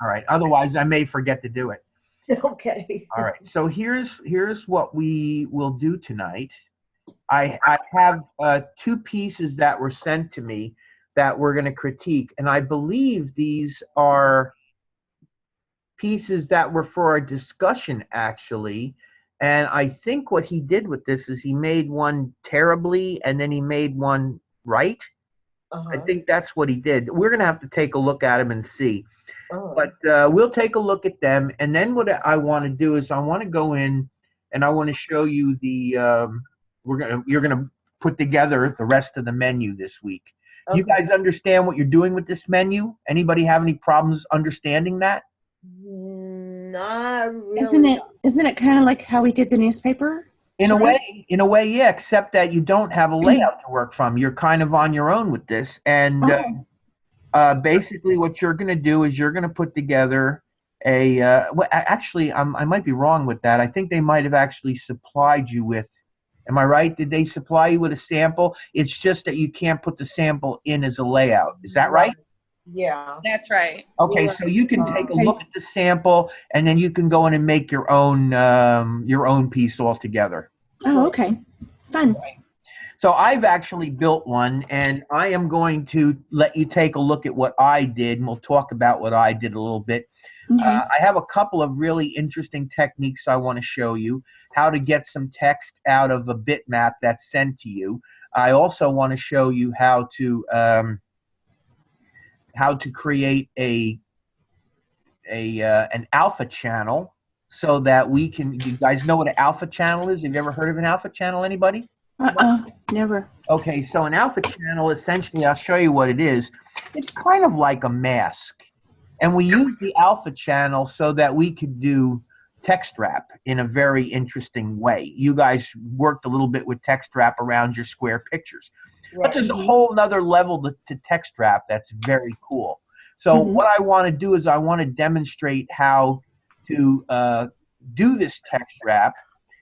All right. Otherwise, I may forget to do it. Okay. All right. So here's what we will do tonight. I have two pieces that were sent to me that we're going to critique, and I believe these are pieces that were for a discussion actually. And I think what he did with this is he made one terribly and then he made one right. I Uh-huh. think that's what he did. We're going to have to take a look at them and see. Oh. But we'll take a look at them. And then what I want to do is I want to go in and I want to show you the, you're going to put together the rest of the menu this week. You Okay. guys understand what you're doing with this menu? Anybody have any problems understanding that? Not Isn't really. it kind of like how we did the newspaper? In a Sure. way, yeah, except that you don't have a layout to work from. You're kind of on your own with this. And Oh, basically what you're going to do is you're going to put together a, well, actually, I might be wrong with that. I think they might have actually supplied you with, am I right? Did they supply you with a sample? It's just that you can't put the sample in as a layout. Is that right? Yeah. That's right. Okay, You're so you can right. take a look at the sample and then you can go in and make your own piece altogether. oh, okay. Fun. So I've actually built one, and I am going to let you take a look at what I did, and we'll talk about what I did a little bit. Okay. I have a couple of really interesting techniques I want to show you, how to get some text out of a bitmap that's sent to you. I also want to show you how to create an alpha channel so that we can. You guys know what an alpha channel is? Have you ever heard of an alpha channel? Anybody? Never. Okay, so an alpha channel, essentially, I'll show you what it is. It's kind of like a mask. And we use the alpha channel so that we could do text wrap in a very interesting way. You guys worked a little bit with text wrap around your square pictures. But Right. there's a whole nother level to text wrap that's very cool. So what I want to do is I want to demonstrate how to do this text wrap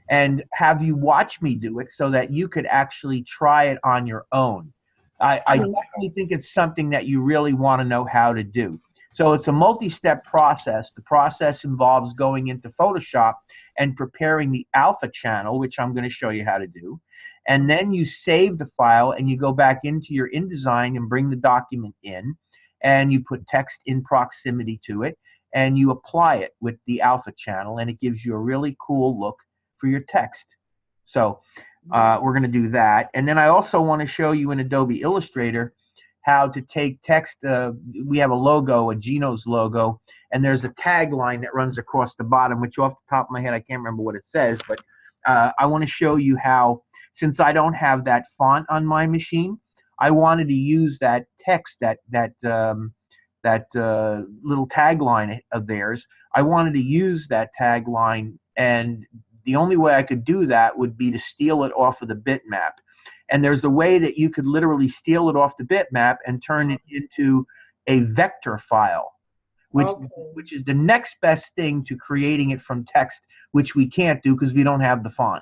and have you watch me do it so that you could actually try it on your own. I definitely think it's something that you really want to know how to do. So it's a multi-step process. The process involves going into Photoshop and preparing the alpha channel, which I'm going to show you how to do. And then you save the file and you go back into your InDesign and bring the document in and you put text in proximity to it and you apply it with the alpha channel and it gives you a really cool look for your text. So we're going to do that. And then I also want to show you in Adobe Illustrator how to take text. We have a logo, a Geno's logo, and there's a tagline that runs across the bottom, which off the top of my head, I can't remember what it says, but I want to show you how, since I don't have that font on my machine, I wanted to use that text, that little tagline of theirs. I wanted to use that tagline, and the only way I could do that would be to steal it off of the bitmap. And there's a way that you could literally steal it off the bitmap and turn it into a vector file, which is the next best thing to creating it from text, which we can't do because we don't have the font.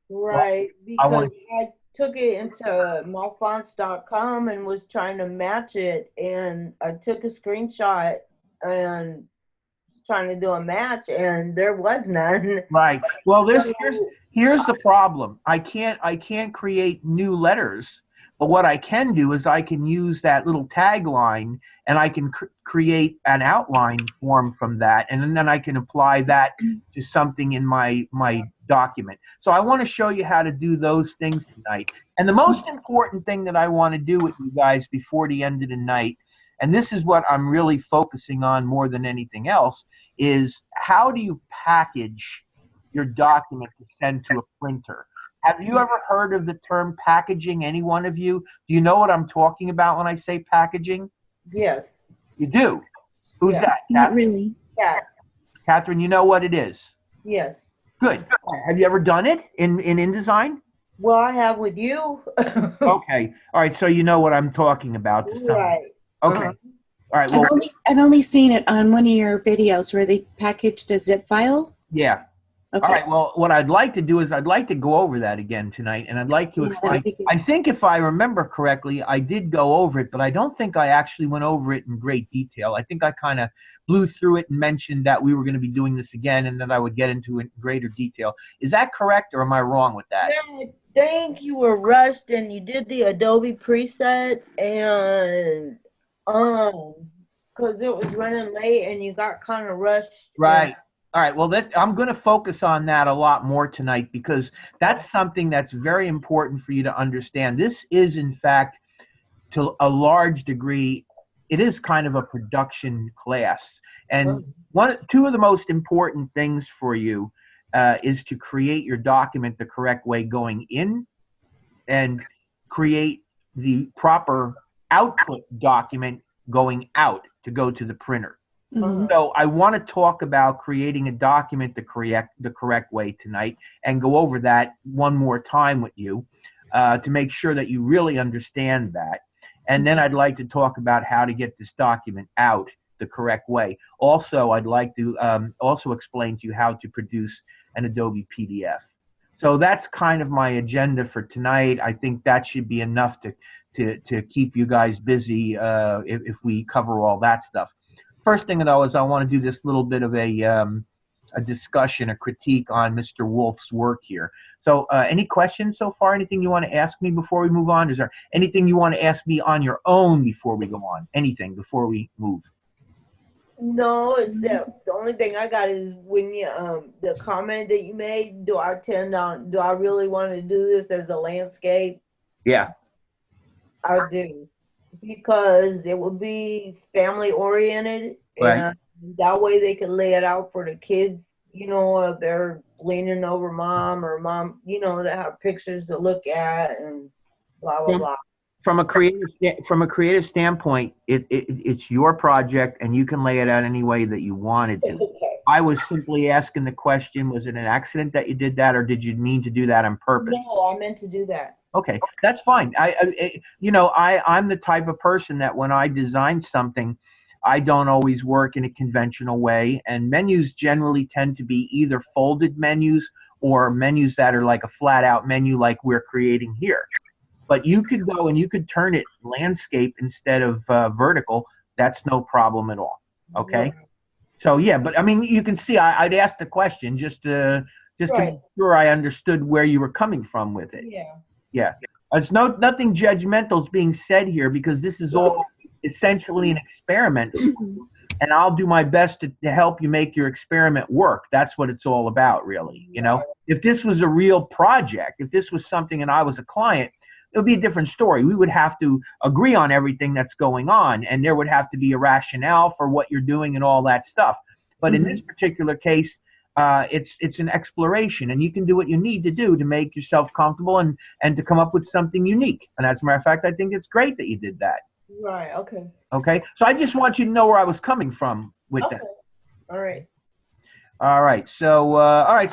Right. Because I took it into myfonts.com and was trying to match it, and I took a screenshot and trying to do a match and there was none. Right. Well, here's the problem. I can't create new letters, but what I can do is I can use that little tagline and I can create an outline form from that, and then I can apply that to something in my document. So I want to show you how to do those things tonight. And the most important thing that I want to do with you guys before the end of the night, and this is what I'm really focusing on more than anything else, is how do you package your document to send to a printer? Have you ever heard of the term packaging, any one of you? Do you know what I'm talking about when I say packaging? Yes. You do? Who's that? Not really. Yeah. Catherine, you know what it is? Yes. Good. Have you ever done it in InDesign? Well, I have with you. Okay. All right. So you know what I'm talking about. Right. Okay. All right. Well, I've only seen it on one of your videos where they packaged a zip file. yeah. Okay. All right. Well, what I'd like to do is I'd like to go over that again tonight, and I'd like to explain. I think if I remember correctly, I did go over it, but I don't think I actually went over it in great detail. I think I kind of blew through it and mentioned that we were going to be doing this again and that I would get into it in greater detail. Is that correct, or am I wrong with that? Yeah, I think you were rushed and you did the Adobe preset and because it was running late and you got kind of rushed. Right. All right. Well, I'm going to focus on that a lot more tonight because that's something that's very important for you to understand. This is, in fact, to a large degree, it is kind of a production class. And two of the most important things for you is to create your document the correct way going in and create the proper output document going out to go to the printer. So I want to talk about creating a document the correct way tonight and go over that one more time with you to make sure that you really understand that. And then I'd like to talk about how to get this document out the correct way. Also, I'd like to also explain to you how to produce an Adobe PDF. So that's kind of my agenda for tonight. I think that should be enough to keep you guys busy if we cover all that stuff. First thing, though, is I want to do this little bit of a discussion, a critique on Mr. Wolf's work here. So any questions so far? Anything you want to ask me before we move on? Is there anything you want to ask me on your own before we go on? Anything before we move? No, it's the only thing I got is when you the comment that you made, do I really want to do this as a landscape? Yeah. I do. Because it would be family oriented, right. And that way they can lay it out for the kids, you know, if they're leaning over mom or mom, you know, to have pictures to look at and blah blah blah. From a creative standpoint, it's your project and you can lay it out any way that you wanted to. Okay. I was simply asking the question: was it an accident that you did that, or did you mean to do that on purpose? No, I meant to do that. Okay, that's fine. I'm the type of person that when I design something, I don't always work in a conventional way, and menus generally tend to be either folded menus or menus that are like a flat-out menu like we're creating here. But you could go and you could turn it landscape instead of vertical. That's no problem at all. Okay? Yeah. So, yeah, but I mean, you can see I'd ask the question just to make sure I understood where you were coming from with it. Yeah. Yeah, there's nothing judgmental is being said here because this is all essentially an experiment, and I'll do my best to help you make your experiment work. That's what it's all about, really. You know, if this was a real project, if this was something and I was a client, it would be a different story. We would have to agree on everything that's going on, and there would have to be a rationale for what you're doing and all that stuff. But in this particular case, it's an exploration, and you can do what you need to do to make yourself comfortable and to come up with something unique. And as a matter of fact, I think it's great that you did that. Right. Okay. Okay. So I just want you to know where I was coming from with that. All right. All right. So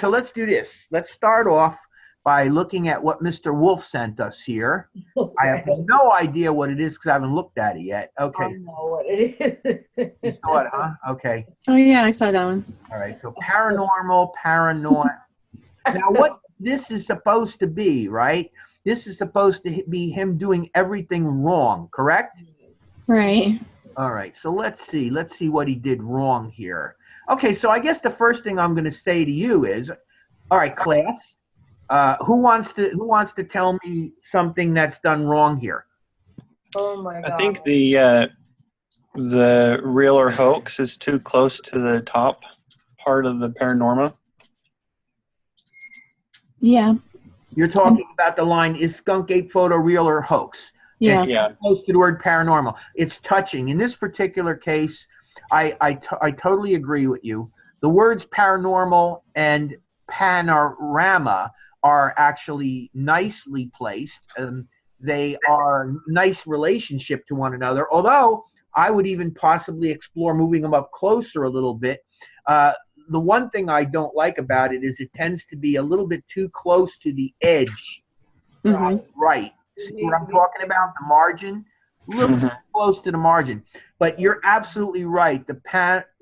let's do this. Let's start off by looking at what Mr. Wolf sent us here. Okay. I have no idea what it is because I haven't looked at it yet. Okay. I know what it is. You saw it, huh? Okay. Oh, yeah, I saw that one. All right. So paranormal, paranoid. Now, what this is supposed to be, right? This is supposed to be him doing everything wrong, correct? Right. All right. So let's see. Let's see what he did wrong here. Okay. So I guess the first thing I'm going to say to you is, all right, class. Who wants to tell me something that's done wrong here? Oh my God. I think the real or hoax is too close to the top part of the paranormal. Yeah. You're talking about the line, is skunk ape photo real or hoax? Yeah. Yeah. Close to the word paranormal. It's touching. In this particular case, I totally agree with you. The words paranormal and panorama are actually nicely placed. They are nice relationship to one another, although I would even possibly explore moving them up closer a little bit. The one thing I don't like about it is it tends to be a little bit too close to the edge. Right. See what I'm talking about? The margin? A little too close to the margin. But you're absolutely right.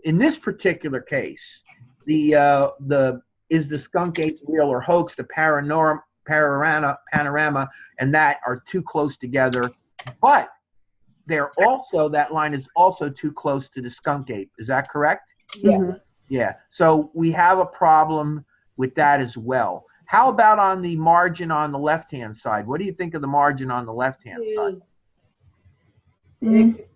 In this particular case, is the skunk ape real or hoax? The panorama and that are too close together. But that line is also too close to the skunk ape. Is that correct? Yeah. Mhm. Yeah. So we have a problem with that as well. How about on the margin on the left-hand side? What do you think of the margin on the left-hand side? Mhm. It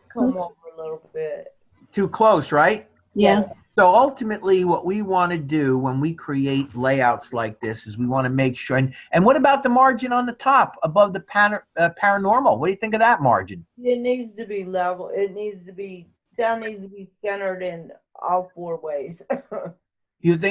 come Looks- over a little bit. Too close, right? Yeah. So ultimately, what we want to do when we create layouts like this is we want to make sure. And what about the margin on the top above the paranormal? What do you think of that margin? It needs to be level. It needs to be centered in all 4 ways. What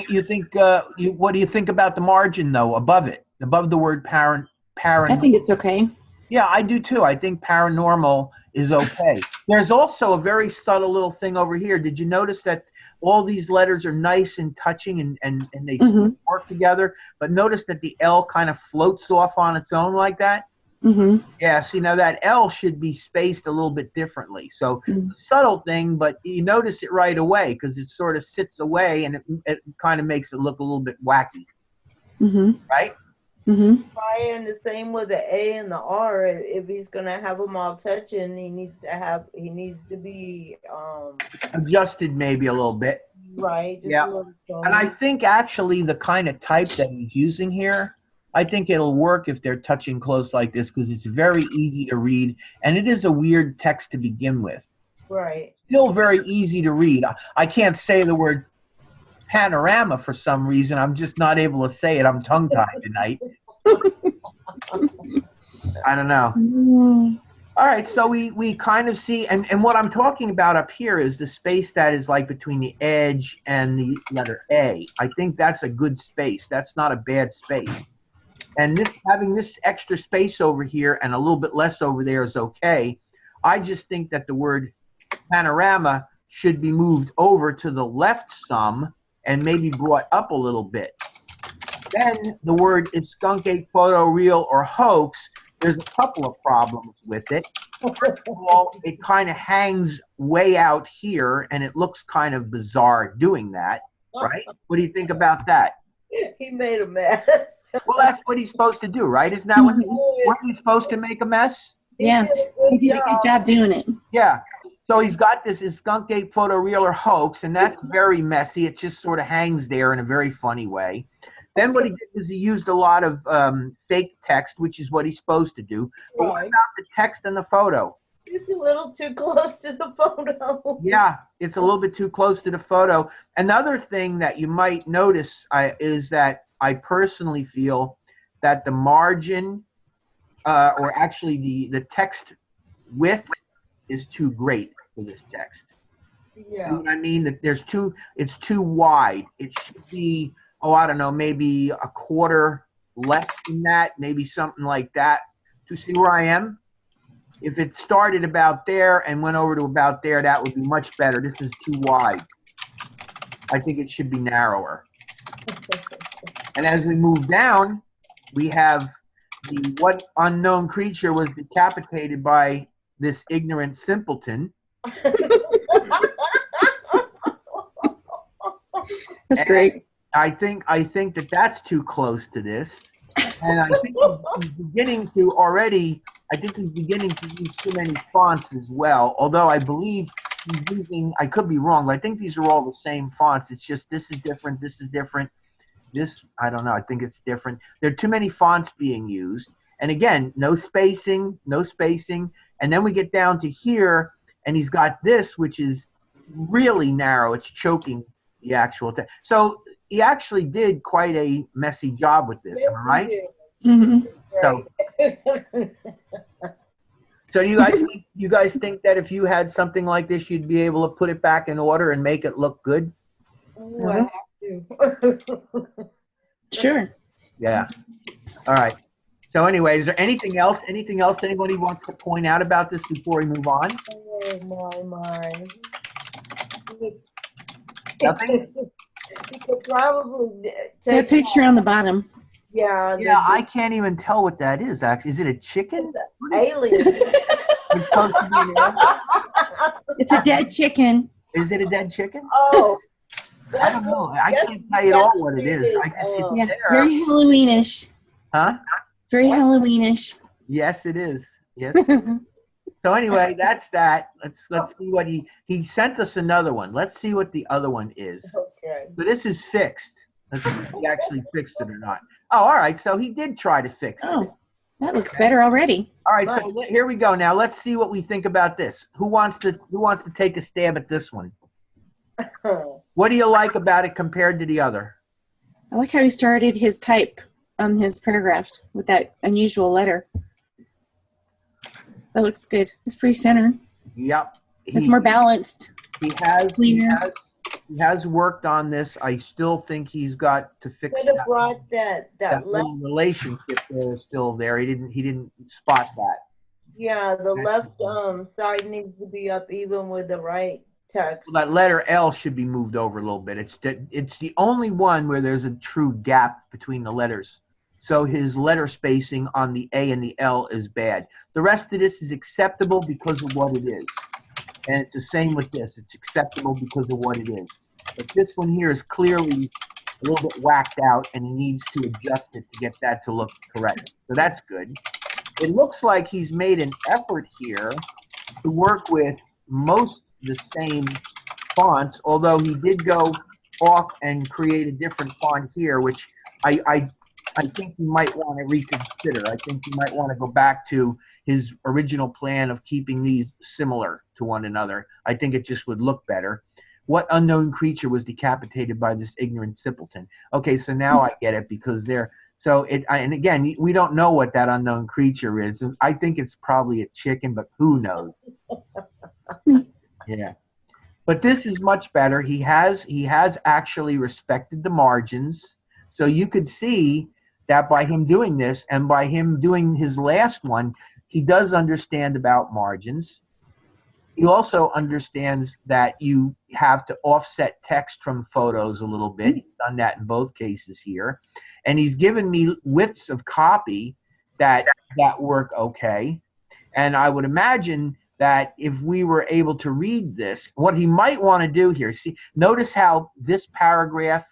do you think about the margin though above it, above the word I paranormal? think it's okay. Yeah, I do too. I think paranormal is okay. There's also a very subtle little thing over here. Did you notice that all these letters are nice and touching and they Mhm. work together? But notice that the L kind of floats off on its own like that? Mhm. Yeah, see, now that L should be spaced a little bit differently. So Mhm. it's a subtle thing, but you notice it right away because it sort of sits away and it kind of makes it look a little bit wacky, Mhm. right? Mhm. And the same with the A and the R. If he's gonna have them all touching, he needs to be Adjusted maybe a little bit. right. Just Yeah. a little And I tone. think actually the kind of type that he's using here, I think it'll work if they're touching close like this because it's very easy to read and it is a weird text to begin with. Right. Still very easy to read. I can't say the word panorama for some reason. I'm just not able to say it. I'm tongue-tied tonight. I don't know. Mhm. All right, so we kind of see, and what I'm talking about up here is the space that is like between the edge and the letter A. I think that's a good space. That's not a bad space. And this having this extra space over here and a little bit less over there is okay. I just think that the word panorama should be moved over to the left some and maybe brought up a little bit. Then the word is skunk ape, photo, real, or hoax. There's a couple of problems with it. First of all, it kind of hangs way out here, and it looks kind of bizarre doing that, right? What do you think about that? He made a mess. Well, that's what he's supposed to do, right? Isn't that what he's supposed to make a mess? Yes. He did a good job doing it. Yeah. So he's got this is skunk ape, photo, real, or hoax, and that's very messy. It just sort of hangs there in a very funny way. Then what he did was he used a lot of fake text, which is what he's supposed to do. But what Right. about the text and the photo? It's a little too close to the photo. Yeah, it's a little bit too close to the photo. Another thing that you might notice is that I personally feel that the margin, or actually the text width, is too great for this text. You know Yeah. what I mean? That it's too wide. It should be, oh, I don't know, maybe a quarter less than that, maybe something like that. To see where I am? If it started about there and went over to about there, that would be much better. This is too wide. I think it should be narrower. And as we move down, we have the what unknown creature was decapitated by this ignorant simpleton. That's great. I think that that's too close to this, and I think he's beginning to already. I think he's beginning to use too many fonts as well. Although I believe he's using. I could be wrong, but I think these are all the same fonts. It's just this is different. This is different. This I don't know. I think it's different. There are too many fonts being used, and again, no spacing, no spacing. And then we get down to here, and he's got this, which is really narrow. It's choking the actual text. So he actually did quite a messy job with this. Am I right? Mhm. So, so do you guys think that if you had something like this, you'd be able to put it back in order and make it look good? Ooh, I have to. Sure. Yeah. All right. So anyway, is there anything else? Anything else anybody wants to point out about this before we move on? Oh my. Nothing? You could probably That take picture on the bottom. yeah, Yeah, I can't even tell what that is. Actually, is it a chicken? alien. It's supposed to be an alien? It's a dead chicken. Is it a dead chicken? Oh, I don't know. I can't tell you at all what it is. I guess it's Yeah, there. very Halloweenish. Huh? Very Halloweenish. Yes, it is. Yes. So anyway, that's that. Let's see what he sent us another one. Let's see what the other one is. Okay. So this is fixed. Let's see if he actually fixed it or not. Oh, all right. So he did try to fix it. Oh, that looks better already. All right. So here we go. Now let's see what we think about this. Who wants to take a stab at this one? What do you like about it compared to the other? I like how he started his type on his paragraphs with that unusual letter. That looks good. It's pretty centered. Yep. It's more balanced. He has worked on this. I still think he's got to fix Could have brought that little relationship there is still there. He didn't spot that. Yeah, the left side needs to be up even with the right text. Well, that letter L should be moved over a little bit. It's the only one where there's a true gap between the letters. So his letter spacing on the A and the L is bad. The rest of this is acceptable because of what it is. And it's the same with this. It's acceptable because of what it is. But this one here is clearly a little bit whacked out, and he needs to adjust it to get that to look correct. So that's good. It looks like he's made an effort here to work with most the same fonts, although he did go off and create a different font here, which I think you might want to reconsider. I think you might want to go back to his original plan of keeping these similar to one another. I think it just would look better. What unknown creature was decapitated by this ignorant simpleton? Okay, so now I get it, because they're so it. And again, we don't know what that unknown creature is. I think it's probably a chicken, but who knows? Yeah, but this is much better. He has actually respected the margins, so you could see that by him doing this and by him doing his last one, he does understand about margins. He also understands that you have to offset text from photos a little bit. He's done that in both cases here. And he's given me widths of copy that work okay. And I would imagine that if we were able to read this, what he might want to do here, see, notice how this paragraph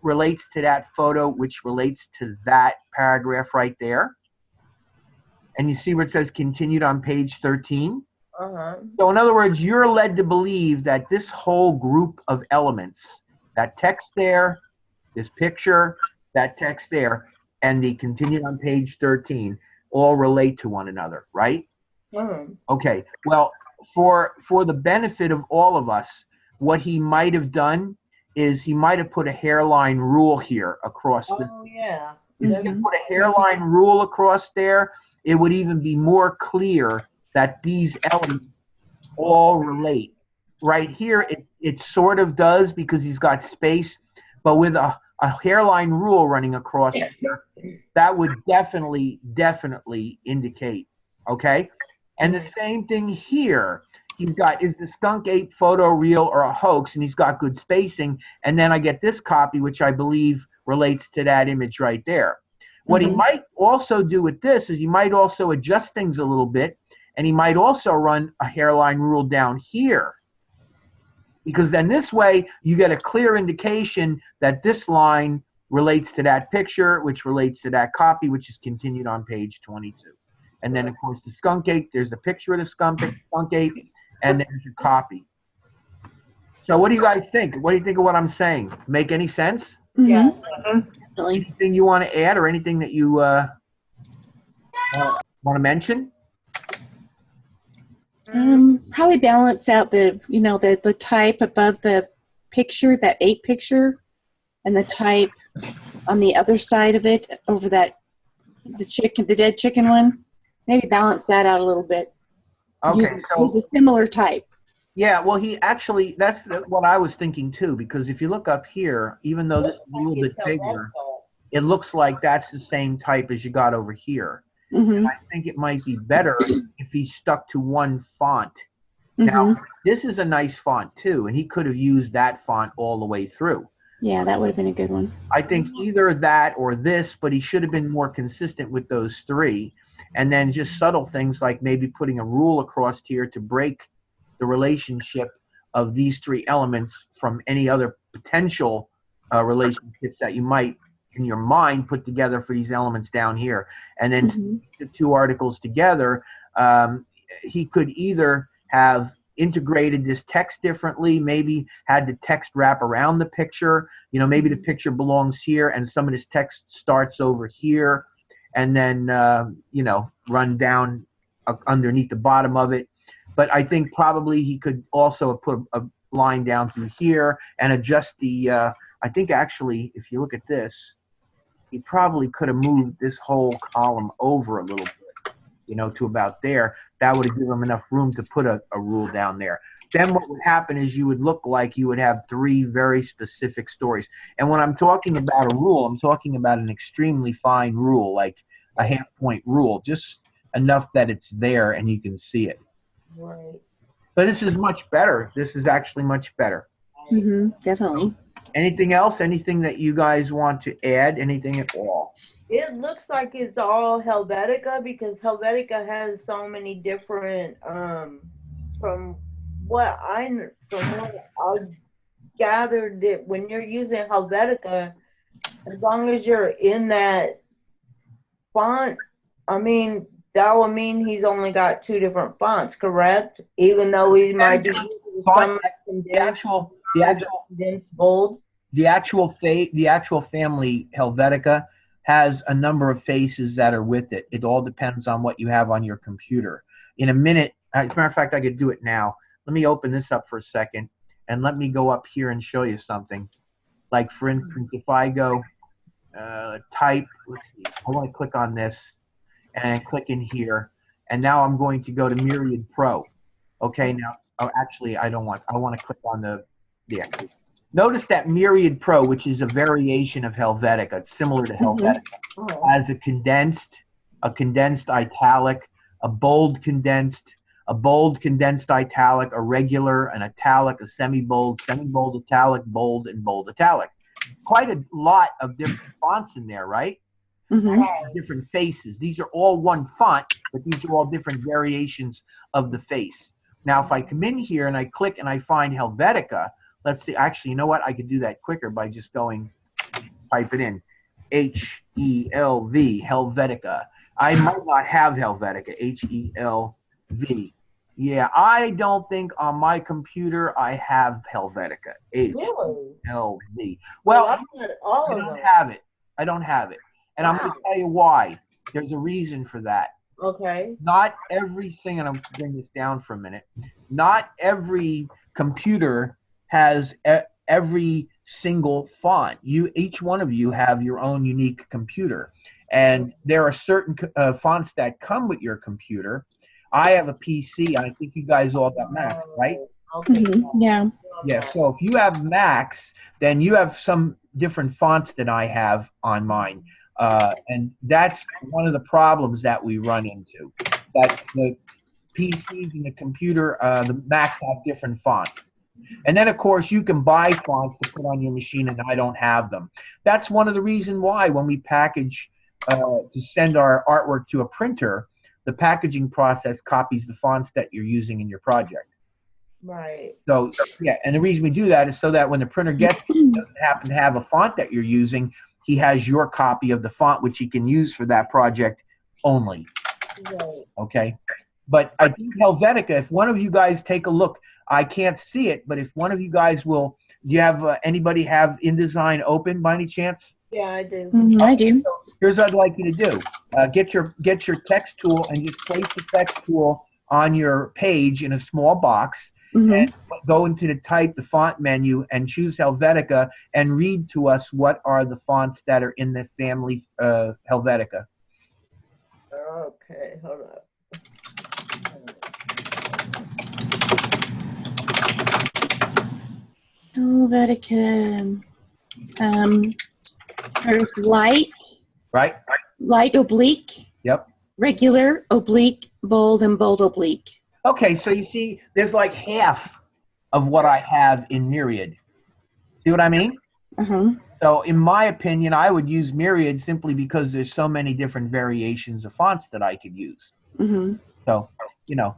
relates to that photo, which relates to that paragraph right there. And you see where it says continued on page 13? So in other words, you're led to believe that this whole group of elements, that text there, this picture, that text there, and the continued on page 13, all relate to one another, right? Okay, well, for the benefit of all of us, what he might have done is he might have put a hairline rule here across the. Oh, yeah. If you put a hairline rule across there, it would even be more clear that these elements all relate. Right here, it sort of does because he's got space, but with a hairline rule running across here, that would definitely indicate, okay? And the same thing here. He's got, is the skunk ape photo real or a hoax? And he's got good spacing. And then I get this copy, which I believe relates to that image right there. What he might also do with this is he might also adjust things a little bit, and he might also run a hairline rule down here. Because then this way, you get a clear indication that this line relates to that picture, which relates to that copy, which is continued on page 22. And then, of course, the skunk ape, there's a picture of the skunk ape, and there's your copy. So what do you guys think? What do you think of what I'm saying? Make any sense? Yeah. Anything you want to add or anything that you want to mention? Probably balance out the type above the picture, that ape picture, and the type on the other side of it over that the dead chicken one. Maybe balance that out a little bit. Okay, use a similar type. Yeah, well, he actually, that's what I was thinking too, because if you look up here, even though this is a little bit bigger, it looks like that's the same type as you got over here. And I think it might be better if he stuck to one font. Now, this is a nice font too, and he could have used that font all the way through. Yeah, that would have been a good one. I think either that or this, but he should have been more consistent with those three. And then just subtle things like maybe putting a rule across here to break the relationship of these three elements from any other potential relationships that you might in your mind put together for these elements down here. And then the two articles together, he could either have integrated this text differently, maybe had the text wrap around the picture. Maybe the picture belongs here and some of this text starts over here, and then run down underneath the bottom of it. But I think probably he could also put a line down through here and adjust the I think actually, if you look at this, he probably could have moved this whole column over a little bit, to about there. That would have given him enough room to put a rule down there. Then what would happen is you would look like you would have 3 very specific stories. And when I'm talking about a rule, I'm talking about an extremely fine rule, like a half-point rule, just enough that it's there and you can see it. Right. But this is much better. This is actually much better. Definitely. Anything else? Anything that you guys want to add? Anything at all? It looks like it's all Helvetica because Helvetica has so many different. From what I gathered, that when you're using Helvetica, as long as you're in that font, that would mean he's only got 2 different fonts, correct? Even though he might be using some condensed bold. The actual family Helvetica has a number of faces that are with it. It all depends on what you have on your computer. In a minute, as a matter of fact, I could do it now. Let me open this up for a second, and let me go up here and show you something. Like, for instance, if I go type, let's see, I want to click on this, and click in here, and now I'm going to go to Myriad Pro. Okay, now, actually, I want to click on the actual. Notice that Myriad Pro, which is a variation of Helvetica, it's similar to Helvetica, has a condensed italic, a bold condensed italic, a regular, an italic, a semi-bold, italic, bold, and bold italic. Quite a lot of different fonts in there, right? Different faces. These are all one font, but these are all different variations of the face. Now, if I come in here and I click and I find Helvetica, let's see. Actually, you know what? I could do that quicker by just type it in. H-E-L-V, Helvetica. I might not have Helvetica, H-E-L-V. Yeah, I don't think on my computer I have Helvetica, H-E-L-V. Well, I don't have it. And I'm going to tell you why. There's a reason for that. Okay. Not every single, and I'm going to bring this down for a minute, not every computer has every single font. Each one of you have your own unique computer. And there are certain fonts that come with your computer. I have a PC. I think you guys all got Macs, right? Okay. Yeah. Yeah, so if you have Macs, then you have some different fonts than I have on mine. And that's one of the problems that we run into. That the PCs and the computer, the Macs have different fonts. And then, of course, you can buy fonts to put on your machine, and I don't have them. That's one of the reasons why when we package to send our artwork to a printer, the packaging process copies the fonts that you're using in your project. Right. So, yeah, and the reason we do that is so that when the printer gets it, doesn't happen to have a font that you're using, he has your copy of the font, which he can use for that project only. Right. Okay? But I think Helvetica, if one of you guys take a look, I can't see it, but if one of you guys will, do you have anybody have InDesign open by any chance? Yeah, I do. I do. So here's what I'd like you to do. Get your text tool and just place the text tool on your page in a small box. And go into the font menu and choose Helvetica and read to us what are the fonts that are in the family Helvetica. Okay, hold up. Helvetica. There's light. Right? Light oblique. Yep. Regular oblique, bold, and bold oblique. Okay, so you see, there's like half of what I have in Myriad. See what I mean? So in my opinion, I would use Myriad simply because there's so many different variations of fonts that I could use. So,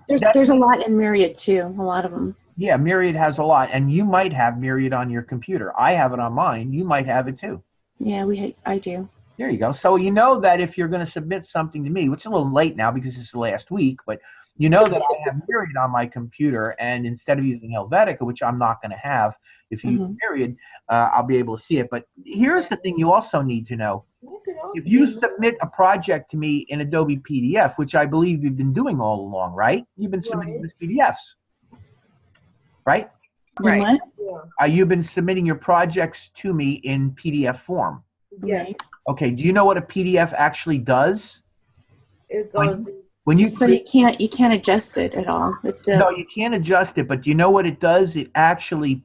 There's a lot in Myriad too, a lot of them. Yeah, Myriad has a lot, and you might have Myriad on your computer. I have it on mine. You might have it too. Yeah, I do. There you go. So you know that if you're going to submit something to me, which is a little late now because it's the last week, but You know that I have Myriad on my computer, and instead of using Helvetica, which I'm not going to have, if you use Myriad, I'll be able to see it. But here's the thing you also need to know. If you submit a project to me in Adobe PDF, which I believe you've been doing all along, right? You've been submitting with PDFs, right? Right. You've been submitting your projects to me in PDF form. Yeah. Okay. Do you know what a PDF actually does? It goes. When you So you can't adjust it at all. It's no, you can't adjust it. But do you know what it does? It actually,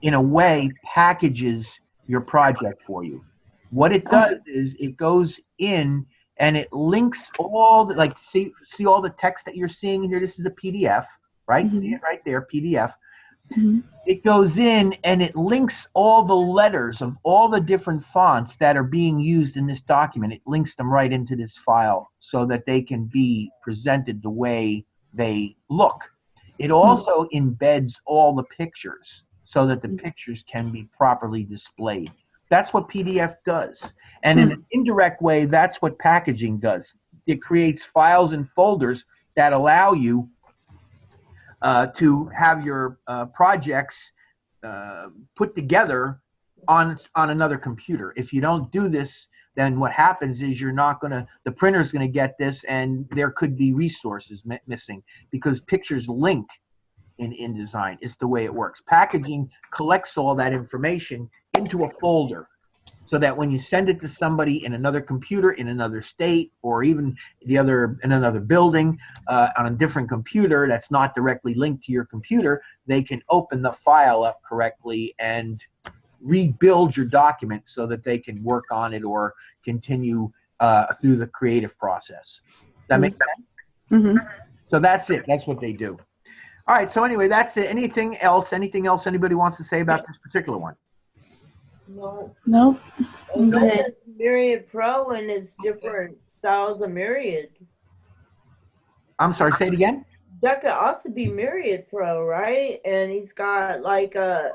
in a way, packages your project for you. What it does is it goes in and it links all the, like, see all the text that you're seeing here. This is a PDF, right? See it right there, PDF. It goes in and it links all the letters of all the different fonts that are being used in this document. It links them right into this file so that they can be presented the way they look. It also embeds all the pictures so that the pictures can be properly displayed. That's what PDF does. And in an indirect way, that's what packaging does. It creates files and folders that allow you to have your projects put together on another computer. If you don't do this, then what happens is the printer's going to get this, and there could be resources missing because pictures link in InDesign. It's the way it works. Packaging collects all that information into a folder, so that when you send it to somebody in another computer, in another state, or even in another building, on a different computer that's not directly linked to your computer, they can open the file up correctly and rebuild your document so that they can work on it or continue through the creative process. That make sense? So that's it. That's what they do. All right. So anyway, that's it. Anything else anybody wants to say about this particular one? No. Nope. And then there's Myriad Pro, and it's different styles of Myriad. I'm sorry, say it again? That could also be Myriad Pro, right? And he's got like the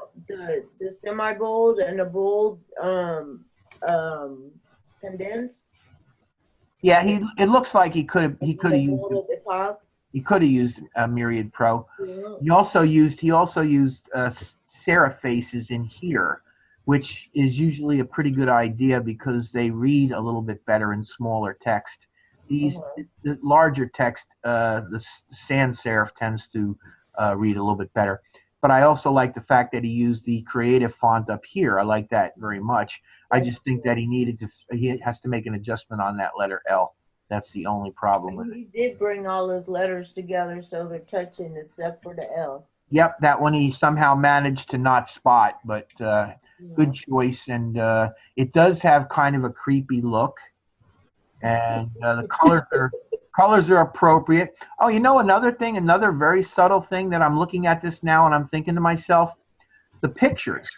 semi-bold and the bold condensed. Yeah, it looks like he could have used at the top. He could have used Myriad Pro. Yeah. He also used serif faces in here, which is usually a pretty good idea because they read a little bit better in smaller text. The larger text, the sans serif tends to read a little bit better. But I also like the fact that he used the creative font up here. I like that very much. I just think that he has to make an adjustment on that letter L. That's the only problem with it. He did bring all his letters together so they're touching except for the L. Yep, that one he somehow managed to not spot, but good choice. And it does have kind of a creepy look. And the colors are appropriate. Oh, you know, another very subtle thing that I'm looking at this now and I'm thinking to myself, the pictures.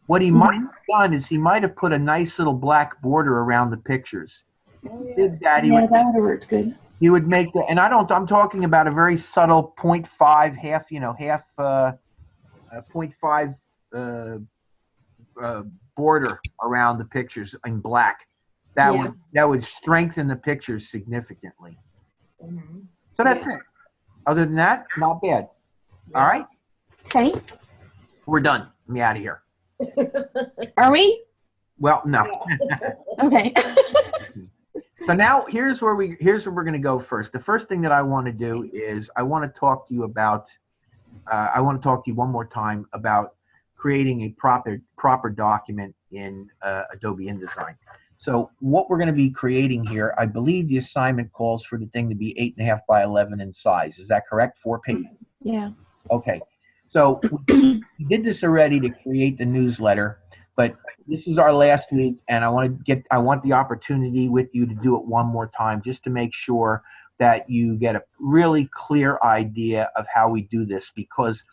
What he might have done is he might have put a nice little black border around the pictures. Did that, that would have worked good. He would make the, and I'm talking about a very subtle 0.5, half 0.5 border around the pictures in black. That would strengthen the pictures significantly. So that's it. Other than that, not bad. All right. Okay. We're done. Let me out of here. Are we? Well, no. Okay. So now here's where we're going to go first. The first thing that I want to do is I want to talk to you one more time about creating a proper document in Adobe InDesign. So what we're going to be creating here, I believe the assignment calls for the thing to be 8.5 by 11 in size. Is that correct? 4 pages. Yeah. Okay. So we did this already to create the newsletter, but this is our last week, and I want the opportunity with you to do it one more time just to make sure that you get a really clear idea of how we do this, because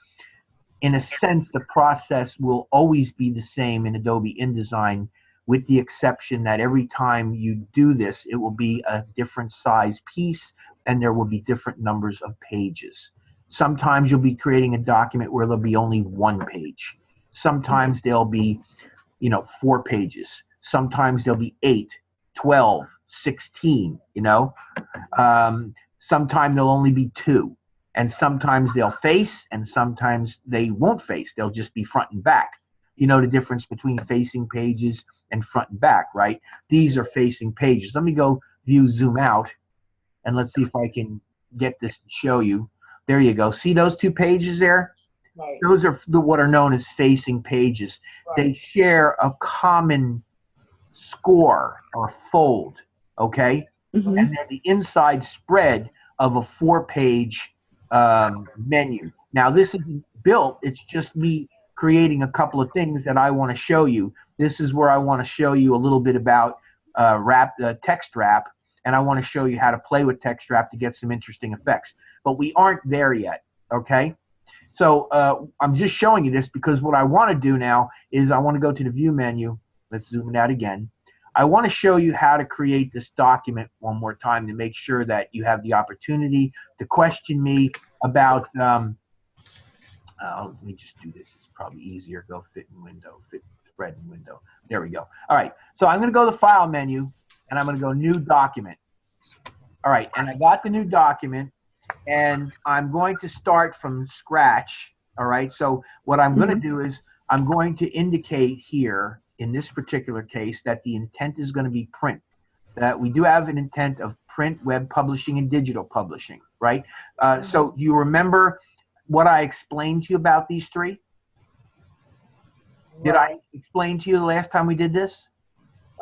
in a sense the process will always be the same in Adobe InDesign, with the exception that every time you do this, it will be a different size piece and there will be different numbers of pages. Sometimes you'll be creating a document where there'll be only 1 page. Sometimes there'll be 4 pages. Sometimes there'll be 8, 12, 16, Sometimes there'll only be two. And sometimes they'll face, and sometimes they won't face. They'll just be front and back. You know the difference between facing pages and front and back, right? These are facing pages. Let me go view zoom out, and let's see if I can get this to show you. There you go. See those two pages there? Right. Those are what are known as facing pages. Right. They share a common score or fold, okay? Mm-hmm. And they're the inside spread of a 4-page menu. Now, this isn't built. It's just me creating a couple of things that I want to show you. This is where I want to show you a little bit about text wrap, and I want to show you how to play with text wrap to get some interesting effects. But we aren't there yet, okay? So I'm just showing you this because what I want to do now is I want to go to the view menu. Let's zoom it out again. I want to show you how to create this document one more time to make sure that you have the opportunity to question me about, let me just do this. It's probably easier. Go fit in window, fit spread in window. There we go. All right. So I'm going to go to the file menu and I'm going to go new document. All right. And I got the new document and I'm going to start from scratch. All right. So what I'm going to do is I'm going to indicate here in this particular case that the intent is going to be print. That we do have an intent of print, web publishing, and digital publishing, right? So you remember what I explained to you about these three? Did I explain to you the last time we did this?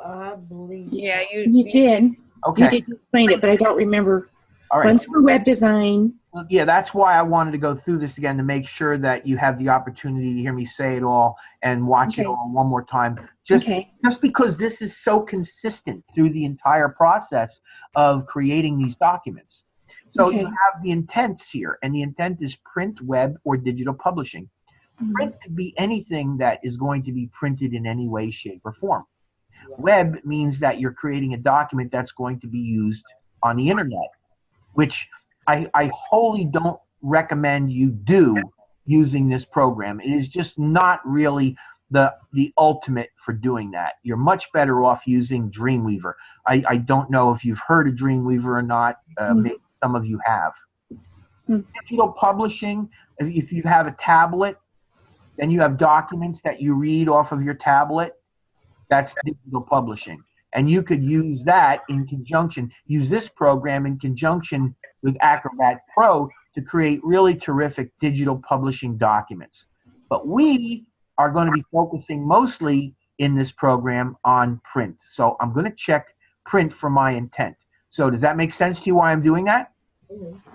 I believe. Yeah, You did. Okay. You did explain it, but I don't remember. All right. One's for web design. Yeah, that's why I wanted to go through this again to make sure that you have the opportunity to hear me say it all and watch it all one more time. Just because this is so consistent through the entire process of creating these documents. So you have the intents here, and the intent is print, web, or digital publishing. Print could be anything that is going to be printed in any way, shape, or form. Web means that you're creating a document that's going to be used on the internet, which I wholly don't recommend you do using this program. It is just not really the ultimate for doing that. You're much better off using Dreamweaver. I don't know if you've heard of Dreamweaver or not. Maybe some of you have. Digital publishing, if you have a tablet, then you have documents that you read off of your tablet. That's digital publishing. And you could use that in conjunction, use this program in conjunction with Acrobat Pro to create really terrific digital publishing documents. But we are going to be focusing mostly in this program on print. So I'm going to check print for my intent. So does that make sense to you why I'm doing that?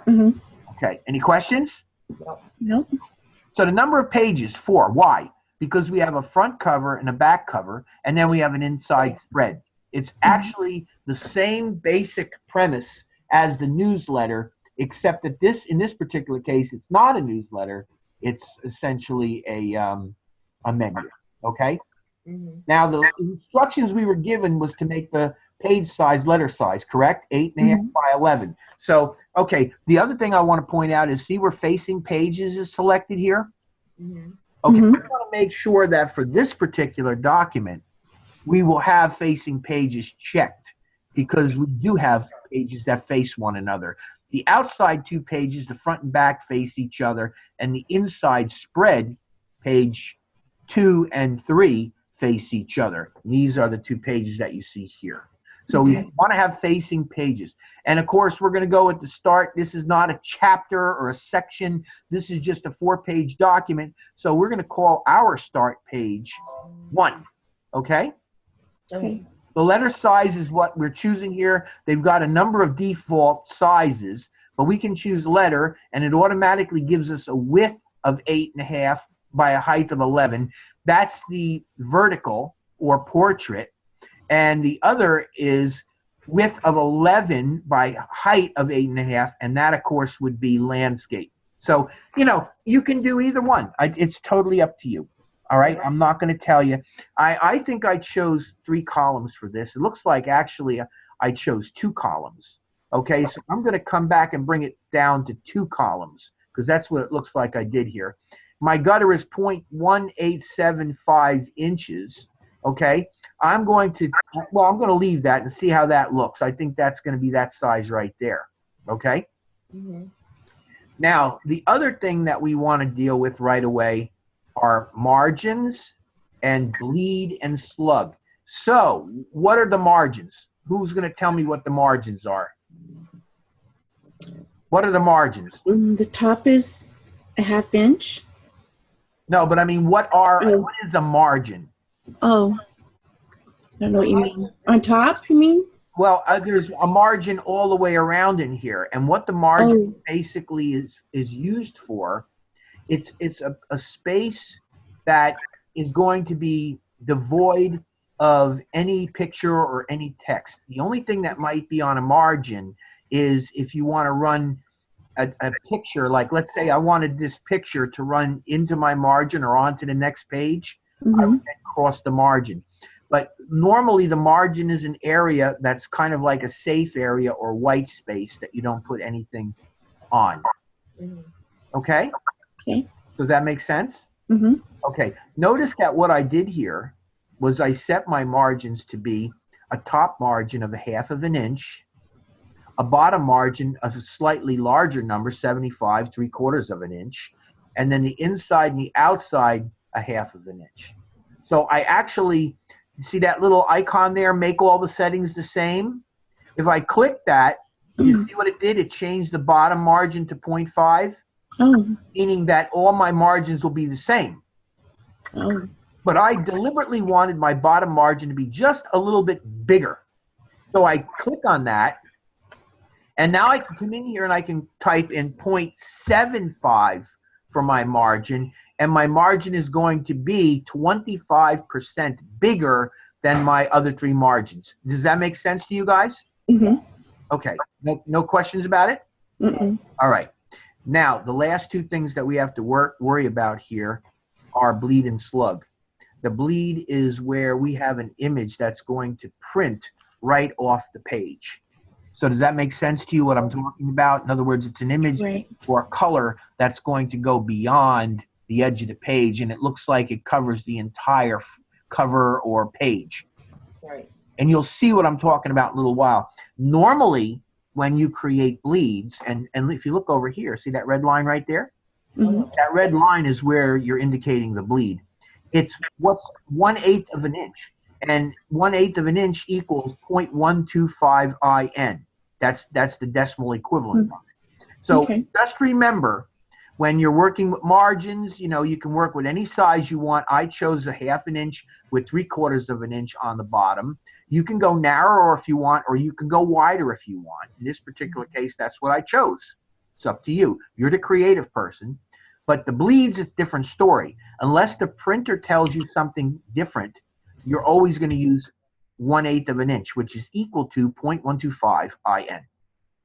Okay. Any questions? No. So the number of pages, 4. Why? Because we have a front cover and a back cover, and then we have an inside spread. It's actually the same basic premise as the newsletter, except that in this particular case, it's not a newsletter. It's essentially a menu, okay? Now, the instructions we were given was to make the page size letter size, correct? 8.5 by 11. So, okay, the other thing I want to point out is, see where facing pages is selected here? Okay, we want to make sure that for this particular document, we will have facing pages checked because we do have pages that face one another. The outside 2 pages, the front and back, face each other, and the inside spread, page 2 and 3, face each other. These are the 2 pages that you see here. So we want to have facing pages. And of course, we're going to go at the start. This is not a chapter or a section. This is just a 4-page document. So we're going to call our start page 1. Okay? Okay. The letter size is what we're choosing here. They've got a number of default sizes, but we can choose letter, and it automatically gives us a width of 8.5 by a height of 11. That's the vertical or portrait. And the other is width of 11 by height of 8.5, and that, of course, would be landscape. So, you know, you can do either one. It's totally up to you. All right, I'm not going to tell you. I think I chose 3 columns for this. It looks like actually I chose 2 columns. Okay, so I'm going to come back and bring it down to 2 columns because that's what it looks like I did here. My gutter is 0.1875 inches. Okay, I'm going to leave that and see how that looks. I think that's going to be that size right there. Okay? Mm-hmm. Now, the other thing that we want to deal with right away are margins and bleed and slug. So, what are the margins? Who's going to tell me what the margins are? What are the margins? The top is a 1/2 inch. No, but I mean, what is a margin? Oh, I don't know what you mean. On top, you mean? Well, there's a margin all the way around in here, and what the margin basically is used for, it's a space that is going to be devoid of any picture or any text. The only thing that might be on a margin is if you want to run a picture, like let's say I wanted this picture to run into my margin or onto the next page, I would then cross the margin. But normally the margin is an area that's kind of like a safe area or white space that you don't put anything on. Okay? Okay. Does that make sense? Mm-hmm. Okay. Notice that what I did here was I set my margins to be a top margin of a 1/2 inch, a bottom margin of a slightly larger number, 75 3/4 inch, and then the inside and the outside a 1/2 inch. So I actually, you see that little icon there, make all the settings the same? If I click that, you see what it did? It changed the bottom margin to 0.5, meaning that all my margins will be the same. Oh. But I deliberately wanted my bottom margin to be just a little bit bigger. So I click on that, and now I can come in here and I can type in 0.75 for my margin, and my margin is going to be 25% bigger than my other 3 margins. Does that make sense to you guys? Mm-hmm. Okay. No questions about it? Mm-mm. All right. Now, the last 2 things that we have to worry about here are bleed and slug. The bleed is where we have an image that's going to print right off the page. So does that make sense to you what I'm talking about? In other words, it's an image or a color that's going to go beyond the edge of the page, and it looks like it covers the entire cover or page. Right. And you'll see what I'm talking about in a little while. Normally, when you create bleeds, and if you look over here, see that red line right there? Mm-hmm. That red line is where you're indicating the bleed. It's what's 1/8 of an inch, and 1/8 of an inch equals 0.125 IN. That's the decimal equivalent. So just remember, when you're working with margins, you can work with any size you want. I chose a 1/2 inch with 3/4 inch on the bottom. You can go narrower if you want, or you can go wider if you want. In this particular case, that's what I chose. It's up to you. You're the creative person. But the bleeds, it's a different story. Unless the printer tells you something different, you're always going to use 1/8 of an inch, which is equal to 0.125 IN.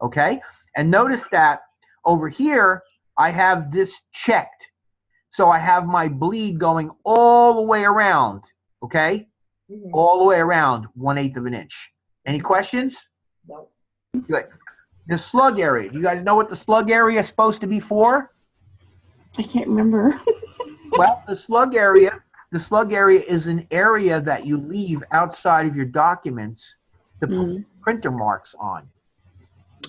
Okay? And notice that over here, I have this checked. So I have my bleed going all the way around. Okay? Mm-hmm. All the way around 1/8 of an inch. Any questions? No. Good. The slug area. Do you guys know what the slug area is supposed to be for? I can't remember. Well, the slug area is an area that you leave outside of your documents to put printer marks on.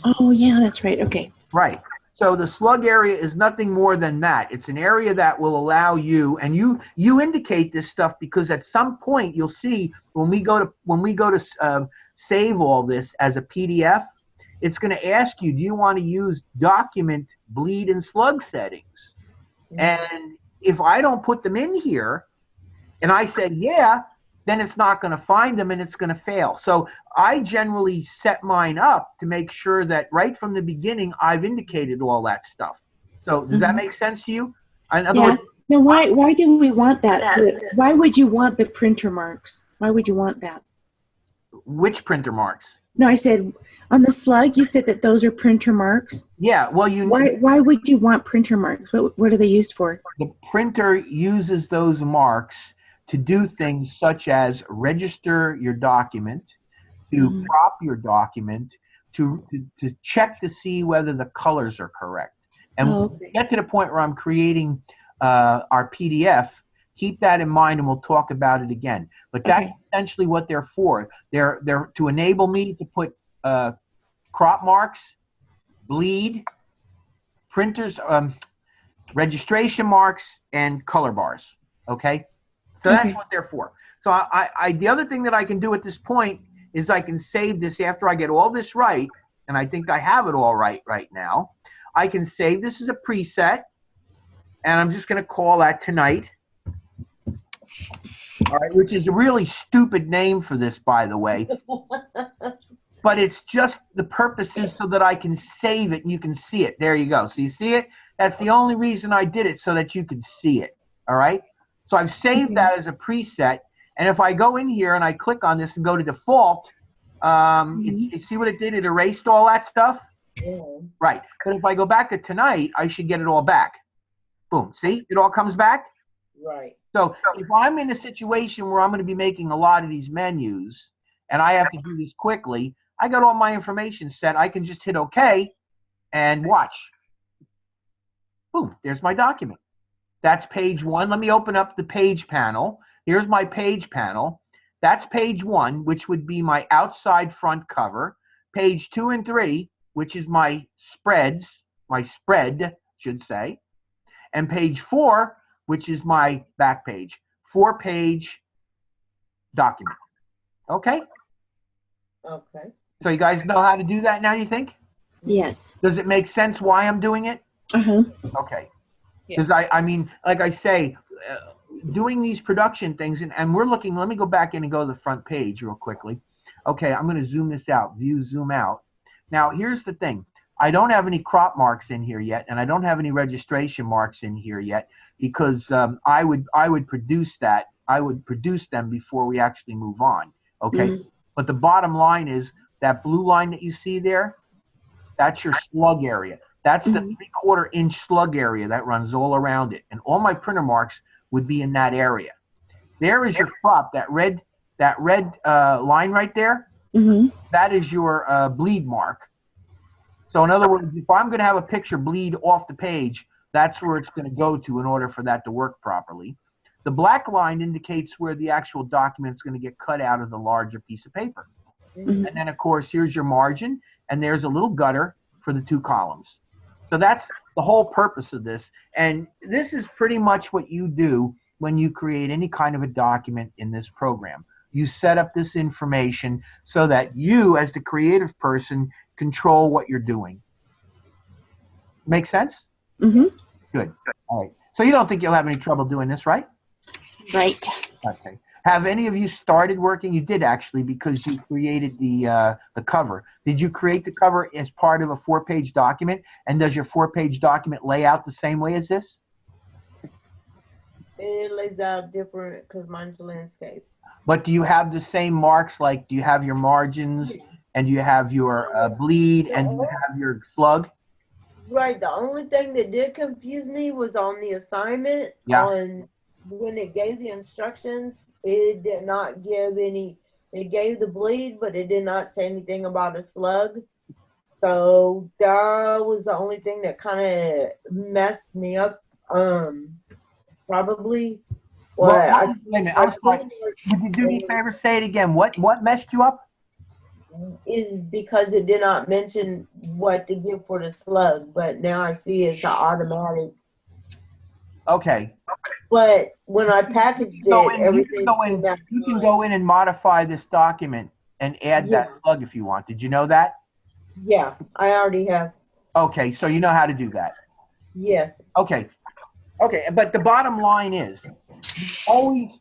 Oh, yeah, that's right. Okay. Right. So the slug area is nothing more than that. It's an area that will allow you, and you indicate this stuff because at some point you'll see when we go to save all this as a PDF, it's going to ask you, do you want to use document bleed and slug settings? And if I don't put them in here, and I said, yeah, then it's not going to find them and it's going to fail. So I generally set mine up to make sure that right from the beginning, I've indicated all that stuff. So does that make sense to you? In other words, now, why do we want that? Why would you want the printer marks? Why would you want that? Which printer marks? No, I said on the slug, you said that those are printer marks. Yeah, well, why would you want printer marks? What are they used for? The printer uses those marks to do things such as register your document, to crop your document, to check to see whether the colors are correct. And when we get to the point where I'm creating our PDF, keep that in mind and we'll talk about it again. But that's essentially what they're for. They're to enable me to put crop marks, bleed, printers, registration marks, and color bars. Okay, so that's what they're for. So the other thing that I can do at this point is I can save this after I get all this right, and I think I have it all right now. I can save this as a preset, and I'm just going to call that tonight. All right, which is a really stupid name for this, by the way. But it's just the purpose is so that I can save it and you can see it. There you go. So you see it? That's the only reason I did it, so that you could see it. All right? So I've saved that as a preset. And if I go in here and I click on this and go to default, you see what it did? It erased all that stuff? Yeah. Right. But if I go back to tonight, I should get it all back. Boom. See? It all comes back? Right. So if I'm in a situation where I'm going to be making a lot of these menus and I have to do this quickly, I got all my information set. I can just hit OK and watch. Boom, there's my document. That's page 1. Let me open up the page panel. Here's my page panel. That's page 1, which would be my outside front cover. Page 2 and 3, which is my spreads, my spread, should say. And page 4, which is my back page. 4-page document. Okay? Okay. So you guys know how to do that now, do you think? Yes. Does it make sense why I'm doing it? Okay. Because I mean, like I say, doing these production things, and we're looking, let me go back in and go to the front page real quickly. Okay, I'm going to zoom this out, view, zoom out. Now, here's the thing. I don't have any crop marks in here yet, and I don't have any registration marks in here yet, because I would produce that. I would produce them before we actually move on. Okay? But the bottom line is that blue line that you see there, that's your slug area. That's the 3/4 inch slug area that runs all around it. And all my printer marks would be in that area. There is your crop, that red line right there. That is your bleed mark. So in other words, if I'm going to have a picture bleed off the page, that's where it's going to go to in order for that to work properly. The black line indicates where the actual document is going to get cut out of the larger piece of paper. And then, of course, here's your margin, and there's a little gutter for the 2 columns. So that's the whole purpose of this. And this is pretty much what you do when you create any kind of a document in this program. You set up this information so that you, as the creative person, control what you're doing. Make sense? Good. All right. So you don't think you'll have any trouble doing this, right? Right. Okay. Have any of you started working? You did, actually, because you created the cover. Did you create the cover as part of a 4-page document? And does your 4-page document lay out the same way as this? It lays out different because mine's landscape. But do you have the same marks? Like, do you have your margins, and you have your bleed, and you have your slug? Right. The only thing that did confuse me was on the assignment. On when it gave the instructions, it did not give any. It gave the bleed, but it did not say anything about a slug. So that was the only thing that kind of messed me up. Probably. Well, wait a minute. I'm sorry. Would you do me a favor? Say it again. What messed you up? Is because it did not mention what to give for the slug, but now I see it's an automatic. Okay. But when I packaged it, everything. You can go in and modify this document and add that slug if you want. Did you know that? Yeah, I already have. Okay, so you know how to do that. Yes. Okay. Okay, but the bottom line is, you always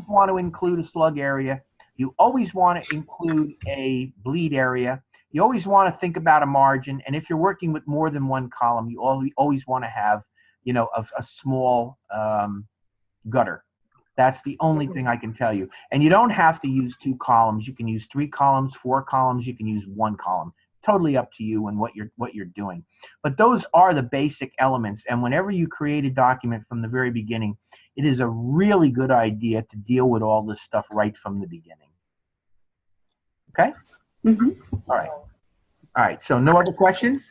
want to include a slug area. You always want to include a bleed area. You always want to think about a margin. And if you're working with more than one column, you always want to have, a small gutter. That's the only thing I can tell you. And you don't have to use 2 columns. You can use 3 columns, 4 columns. You can use 1 column. Totally up to you and what you're doing. But those are the basic elements. And whenever you create a document from the very beginning, it is a really good idea to deal with all this stuff right from the beginning. Okay? All right. All right. So no other questions?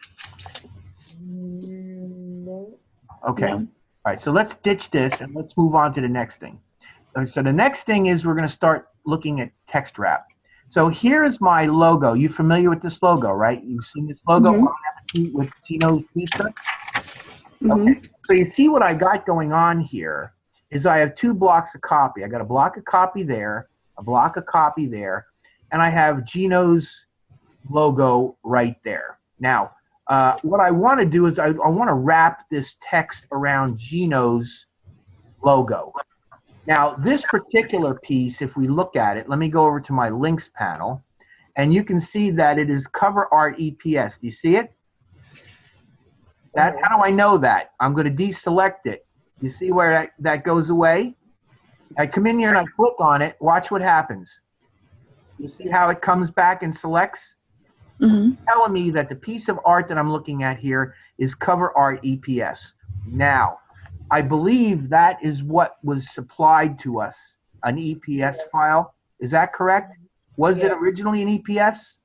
No. Okay. All right. So let's ditch this and let's move on to the next thing. So the next thing is we're going to start looking at text wrap. So here is my logo. You familiar with this logo, right? You've seen this logo? I'm going to have a with Gino's pizza? Mhm. Okay. So you see what I got going on here is I have 2 blocks of copy. I got a block of copy there, a block of copy there, and I have Gino's logo right there. Now, what I want to do is I want to wrap this text around Gino's logo. Now, this particular piece, if we look at it, let me go over to my links panel, and you can see that it is cover art EPS. Do you see it? How do I know that? I'm going to deselect it. You see where that goes away? I come in here and I click on it. Watch what happens. You see how it comes back and selects? Mhm. Telling me that the piece of art that I'm looking at here is cover art EPS. Now, I believe that is what was supplied to us, an EPS file. Is that correct? Was it originally an EPS?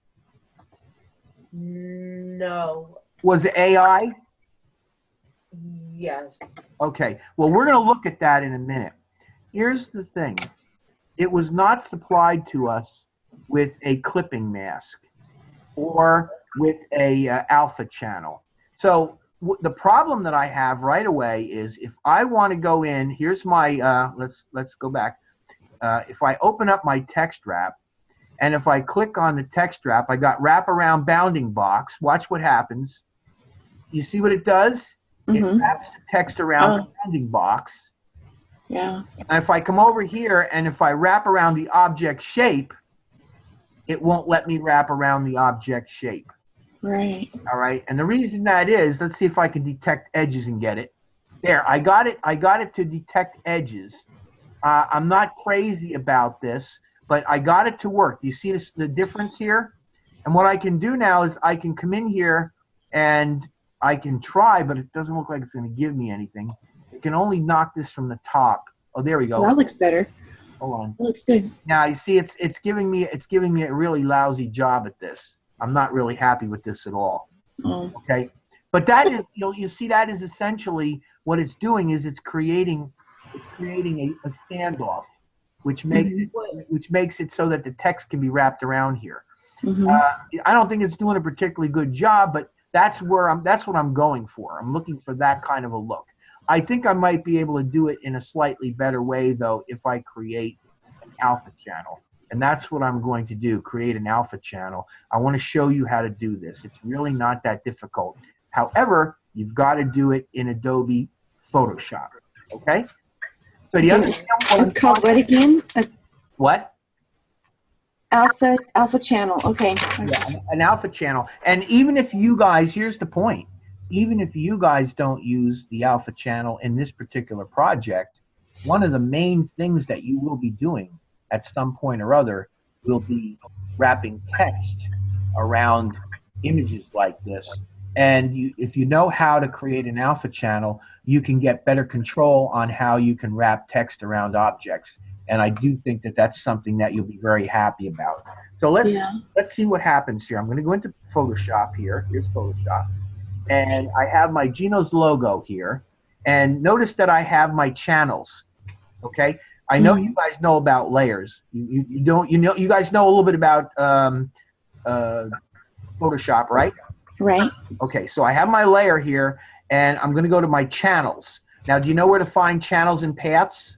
No. Was it AI? Yes. Okay, well, we're going to look at that in a minute. Here's the thing. It was not supplied to us with a clipping mask or with a alpha channel. So the problem that I have right away is if I want to go in, here's my, let's go back. If I open up my text wrap, and if I click on the text wrap, I got wraparound bounding box. Watch what happens. You see what it does? It wraps the text around the bounding box. Yeah. And if I come over here and if I wrap around the object shape, it won't let me wrap around the object shape. Right. All right. And the reason that is, let's see if I can detect edges and get it. There, I got it. I got it to detect edges. I'm not crazy about this, but I got it to work. Do you see the difference here? And what I can do now is I can come in here and I can try, but it doesn't look like it's going to give me anything. It can only knock this from the top. Oh, there we go. Well, that looks better. Hold on. That looks good. Now you see it's giving me a really lousy job at this. I'm not really happy with this at all. Oh. Okay, but that is you see that is essentially what it's doing is it's creating a standoff, which makes it so that the text can be wrapped around here. I don't think it's doing a particularly good job, but that's what I'm going for. I'm looking for that kind of a look. I think I might be able to do it in a slightly better way, though, if I create an alpha channel. And that's what I'm going to do, create an alpha channel. I want to show you how to do this. It's really not that difficult. However, you've got to do it in Adobe Photoshop, okay? So do you understand what It's called what again? What? Alpha channel. Okay. Yeah, an alpha channel. And even if you guys, here's the point, even if you guys don't use the alpha channel in this particular project, one of the main things that you will be doing at some point or other will be wrapping text around images like this. And if you know how to create an alpha channel, you can get better control on how you can wrap text around objects. And I do think that that's something that you'll be very happy about. So let's see what happens here. I'm going to go into Photoshop here. Here's Photoshop. And I have my Gino's logo here. And notice that I have my channels. Okay? I know you guys know about layers. You guys know a little bit about Photoshop, right? Right. Okay, so I have my layer here, and I'm going to go to my channels. Now, do you know where to find channels and paths?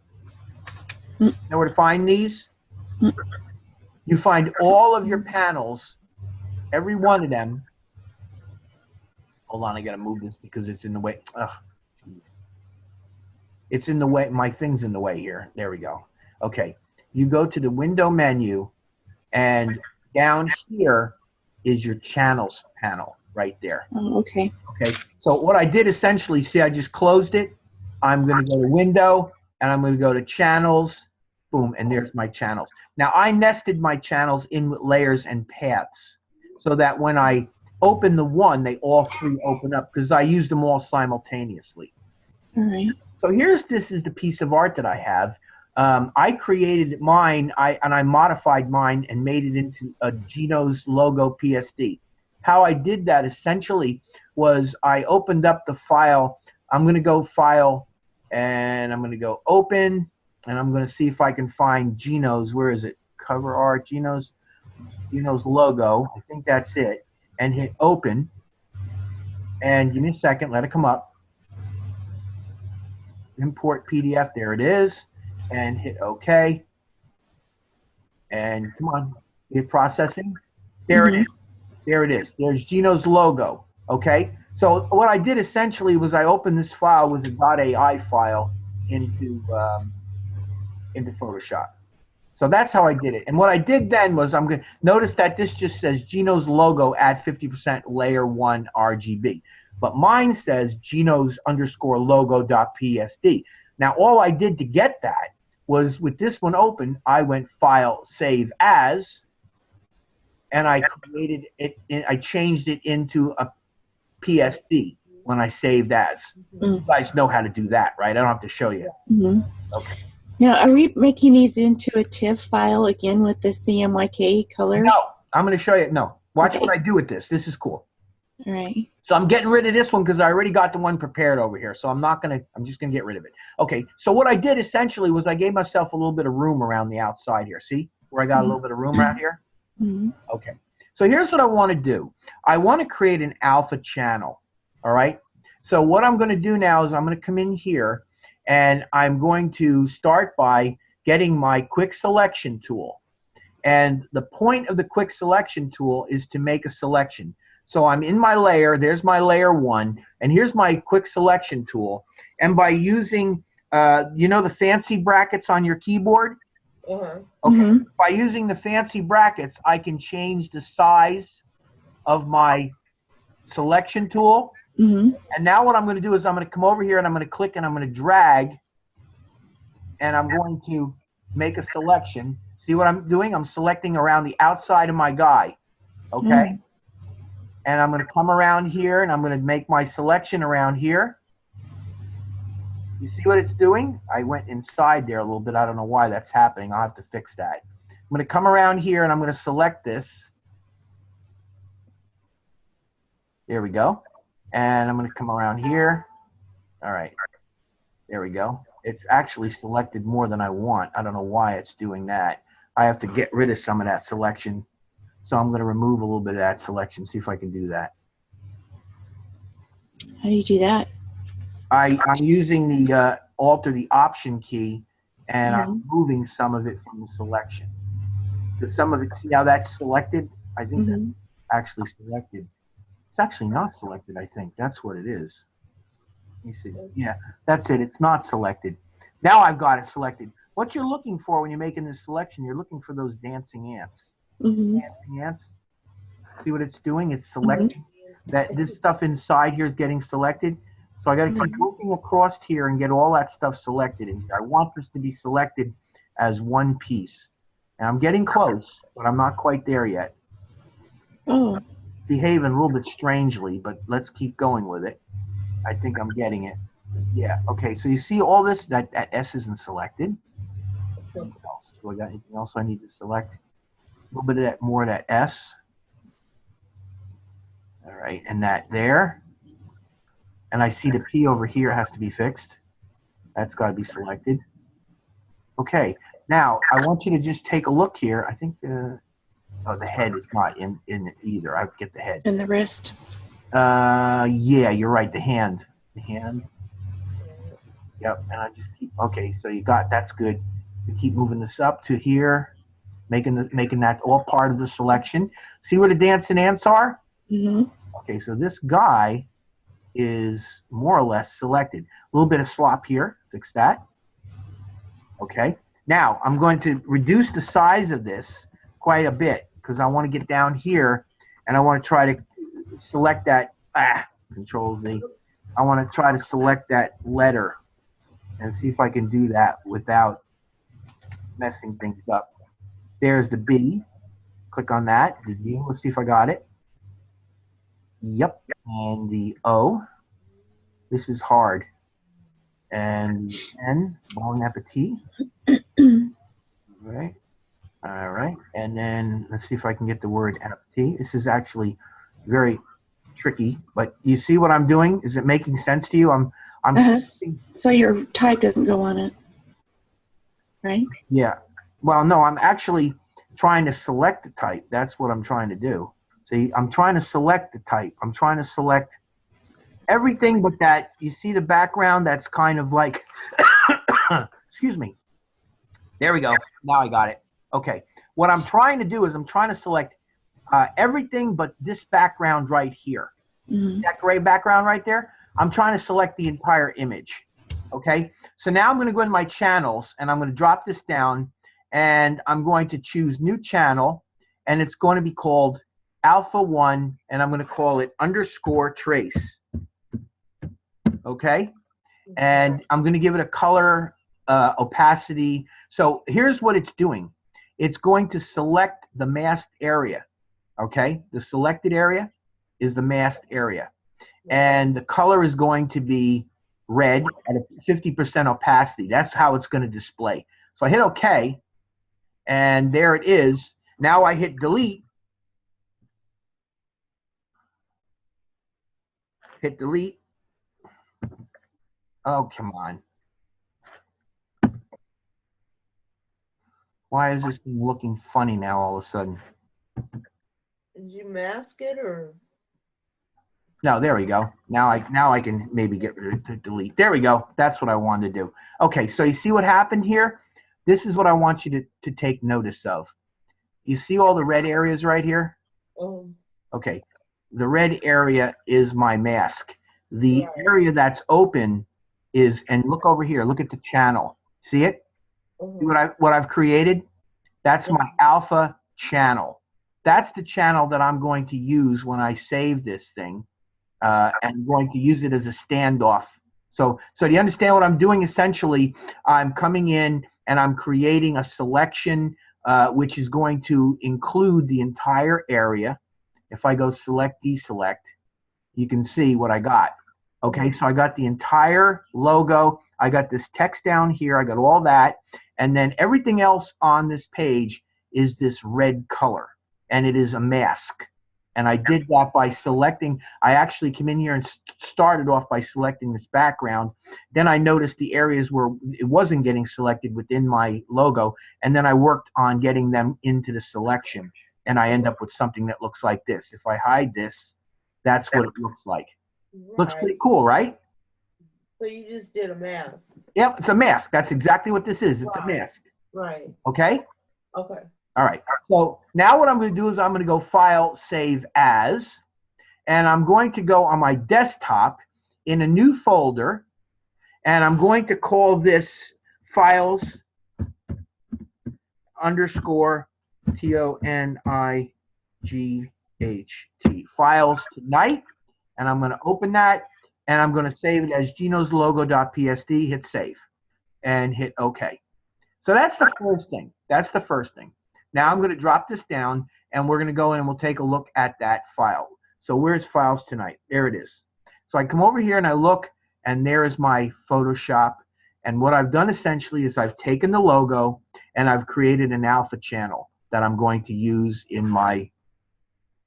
Know where to find these? You find all of your panels, every one of them. Hold on, I got to move this because it's in the way. It's in the way. My thing's in the way here. There we go. Okay, you go to the window menu, and down here is your channels panel right there. Oh, okay. Okay, so what I did essentially, see, I just closed it. I'm going to go to window, and I'm going to go to channels. Boom, and there's my channels. Now, I nested my channels in with layers and paths so that when I open the one, they all three open up because I used them all simultaneously. All right. So this is the piece of art that I have. I created mine, and I modified mine and made it into a Gino's logo PSD. How I did that essentially was I opened up the file. I'm going to go File, and I'm going to go Open, and I'm going to see if I can find Gino's. Where is it? Cover Art, Gino's logo. I think that's it. And hit Open. And give me a second, let it come up. Import PDF, there it is. And hit OK. And come on, hit processing. There it is. There it is. There's Gino's logo. Okay. So what I did essentially was I opened this file was a .ai file into Photoshop. So that's how I did it. And what I did then was I'm going to notice that this just says Gino's logo add 50% layer 1 RGB. But mine says Gino's _ logo.psd. Now all I did to get that was with this one open, I went File, Save As, and I created it. I changed it into a PSD when I saved as. You guys know how to do that, right? I don't have to show you. Okay. Now, are we making these into a TIFF file again with the CMYK color? No, I'm going to show you. No, watch Okay. what I do with this. This is cool. All right. So I'm getting rid of this one because I already got the one prepared over here. So I'm just going to get rid of it. Okay, so what I did essentially was I gave myself a little bit of room around the outside here. See where I got a little bit of room around here? Okay, so here's what I want to do. I want to create an alpha channel, all right? So what I'm going to do now is I'm going to come in here and I'm going to start by getting my quick selection tool. And the point of the quick selection tool is to make a selection. So I'm in my layer, there's my layer 1, and here's my quick selection tool. And by using, you know the fancy brackets on your keyboard? Okay. By using the fancy brackets, I can change the size of my selection tool. And now what I'm going to do is I'm going to come over here and I'm going to click and I'm going to drag and I'm going to make a selection. See what I'm doing? I'm selecting around the outside of my guy. Okay? And I'm going to come around here and I'm going to make my selection around here. You see what it's doing? I went inside there a little bit. I don't know why that's happening. I'll have to fix that. I'm going to come around here and I'm going to select this. There we go. And I'm going to come around here. All right. There we go. It's actually selected more than I want. I don't know why it's doing that. I have to get rid of some of that selection. So I'm going to remove a little bit of that selection, see if I can do that. How do you do that? I'm using the Alt or the Option key, and I'm moving some of it from the selection. Because some of it, see how that's selected? I think that's actually selected. It's actually not selected, I think. That's what it is. Let me see. Yeah, that's it. It's not selected. Now I've got it selected. What you're looking for when you're making this selection, you're looking for those dancing ants. Dancing ants. See what it's doing? It's selecting. That this stuff inside here is getting selected. So I got to keep moving across here and get all that stuff selected in here. I want this to be selected as one piece. And I'm getting close, but I'm not quite there yet. Oh. Behaving a little bit strangely, but let's keep going with it. I think I'm getting it. Yeah, okay, so you see all this, that S isn't selected. What else? Do I got anything else I need to select? A little bit of that, more of that S. All right, and that there. And I see the P over here has to be fixed. That's got to be selected. Okay, now I want you to just take a look here. I think oh, the head is not in it either. I get the head. And the wrist. Yeah, you're right. The hand. The hand. Yep. And I just keep. Okay, so you got that's good. You keep moving this up to here, making that all part of the selection. See where the dancing ants are? Okay, so this guy is more or less selected. A little bit of slop here. Fix that. Okay. Now I'm going to reduce the size of this quite a bit because I want to get down here and I want to try to select that Control Z. I want to try to select that letter and see if I can do that without messing things up. There's the B. Click on that. The D. Let's see if I got it. Yep. And the O. This is hard. And the N. Bon appetit. All right. All right. And then let's see if I can get the word appetit. This is actually very tricky, but you see what I'm doing? Is it making sense to you? I'm so your type doesn't go on it, right? Yeah. Well, no, I'm actually trying to select the type. That's what I'm trying to do. See, I'm trying to select the type. I'm trying to select everything but that. You see the background that's kind of like, excuse me. There we go. Now I got it. Okay. What I'm trying to do is I'm trying to select everything but this background right here. Mm-hmm. That gray background right there. I'm trying to select the entire image. Okay. So now I'm going to go in my channels and I'm going to drop this down and I'm going to choose new channel and it's going to be called Alpha 1 and I'm going to call it _trace. Okay. And I'm going to give it a color, opacity. So here's what it's doing. It's going to select the masked area. Okay. The selected area is the masked area. And the color is going to be red at a 50% opacity. That's how it's going to display. So I hit OK. And there it is. Now I hit delete. Hit delete. Oh, come on. Why is this thing looking funny now all of a sudden? Did you mask it or? No, there we go. Now I can maybe get rid of the delete. There we go. That's what I wanted to do. Okay, so you see what happened here? This is what I want you to take notice of. You see all the red areas right here? Okay. The red area is my mask. The area that's open is, and look over here, look at the channel. See it? See what I've created? That's my alpha channel. That's the channel that I'm going to use when I save this thing. And I'm going to use it as a standoff. So do you understand what I'm doing? Essentially, I'm coming in and I'm creating a selection which is going to include the entire area. If I go select, deselect, you can see what I got. Okay, so I got the entire logo. I got this text down here. I got all that. And then everything else on this page is this red color. And it is a mask. And I did that by selecting. I actually came in here and started off by selecting this background. Then I noticed the areas where it wasn't getting selected within my logo. And then I worked on getting them into the selection. And I end up with something that looks like this. If I hide this, that's what it looks like. Looks pretty cool, right? So you just did a mask. Yep, it's a mask. That's exactly what this is. It's a mask. Right. Okay? Okay. All right. So now what I'm going to do is I'm going to go File, Save As, and I'm going to go on my desktop in a new folder, and I'm going to call this Files _ TONIGHT, Files Tonight, and I'm going to open that, and I'm going to save it as genoslogo.psd, hit Save, and hit OK. So that's the first thing. That's the first thing. Now I'm going to drop this down, and we're going to go in and we'll take a look at that file. So where's Files Tonight? There it is. So I come over here and I look, and there is my Photoshop. And what I've done essentially is I've taken the logo and I've created an alpha channel that I'm going to use in my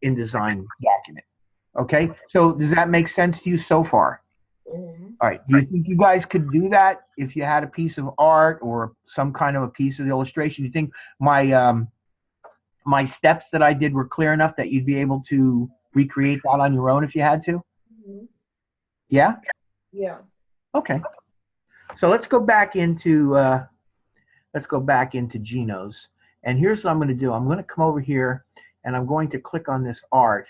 InDesign document. Okay, so does that make sense to you so far? All right, do you think you guys could do that if you had a piece of art or some kind of a piece of the illustration? You think my my steps that I did were clear enough that you'd be able to recreate that on your own if you had to? Yeah? Yeah. Okay. So let's go back into Geno's. And here's what I'm going to do. I'm going to come over here and I'm going to click on this art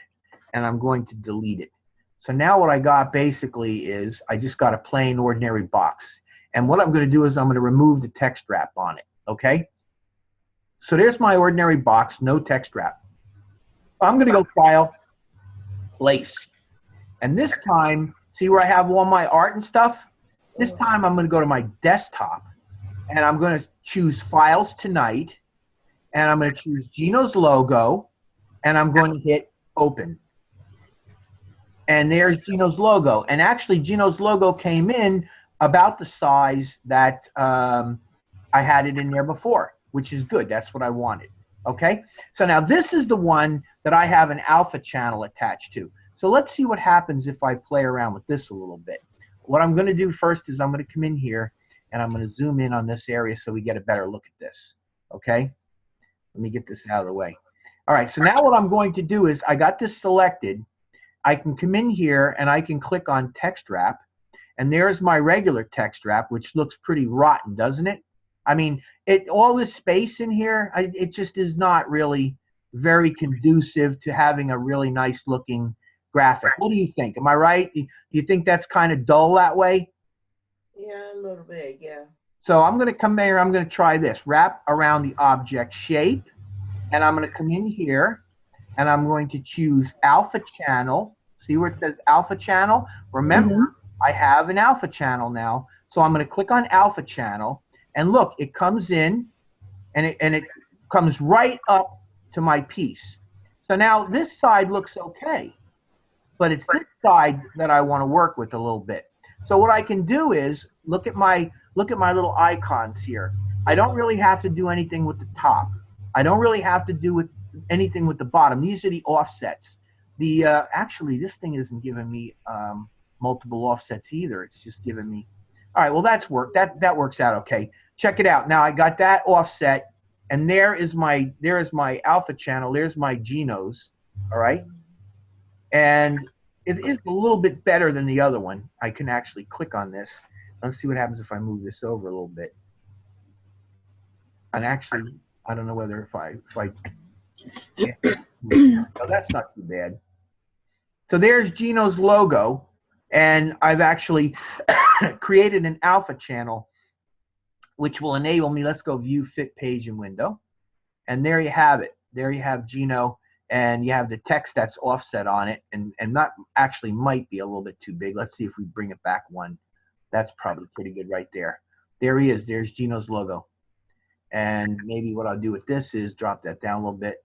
and I'm going to delete it. So now what I got basically is I just got a plain ordinary box. And what I'm going to do is I'm going to remove the text wrap on it. Okay? So there's my ordinary box, no text wrap. I'm going to go File, Place. And this time, see where I have all my art and stuff? This time I'm going to go to my desktop and I'm going to choose Files Tonight and I'm going to choose Geno's logo and I'm going to hit Open. And there's Geno's logo. And actually Geno's logo came in about the size that I had it in there before, which is good. That's what I wanted. Okay? So now this is the one that I have an alpha channel attached to. So let's see what happens if I play around with this a little bit. What I'm going to do first is I'm going to come in here and I'm going to zoom in on this area so we get a better look at this. Okay? Let me get this out of the way. All right, so now what I'm going to do is I got this selected I can come in here and I can click on text wrap, and there's my regular text wrap, which looks pretty rotten, doesn't it? I mean, all this space in here, it just is not really very conducive to having a really nice looking graphic. What do you think? Am I right? Do you think that's kind of dull that way? Yeah, a little bit, yeah. So I'm going to come here. I'm going to try this. Wrap around the object shape. And I'm going to come in here. And I'm going to choose alpha channel. See where it says alpha channel? Remember, I have an alpha channel now. So I'm going to click on alpha channel. And look, it comes in. And it comes right up to my piece. So now this side looks okay. But it's this side that I want to work with a little bit. So what I can do is look at my little icons here. I don't really have to do anything with the top. I don't really have to do anything with the bottom. These are the offsets. Actually, this thing isn't giving me multiple offsets either. It's just giving me. All right. Well, that works out okay. Check it out. Now I got that offset, and there is my alpha channel. There's my Genos. All right. And it is a little bit better than the other one. I can actually click on this. Let's see what happens if I move this over a little bit. And actually, I don't know whether if I oh, that's not too bad. So there's Gino's logo, and I've actually created an alpha channel, which will enable me. Let's go view fit page and window. And there you have it. There you have Gino. And you have the text that's offset on it, and not actually might be a little bit too big. Let's see if we bring it back one. That's probably pretty good right there. There he is. There's Gino's logo. And maybe what I'll do with this is drop that down a little bit.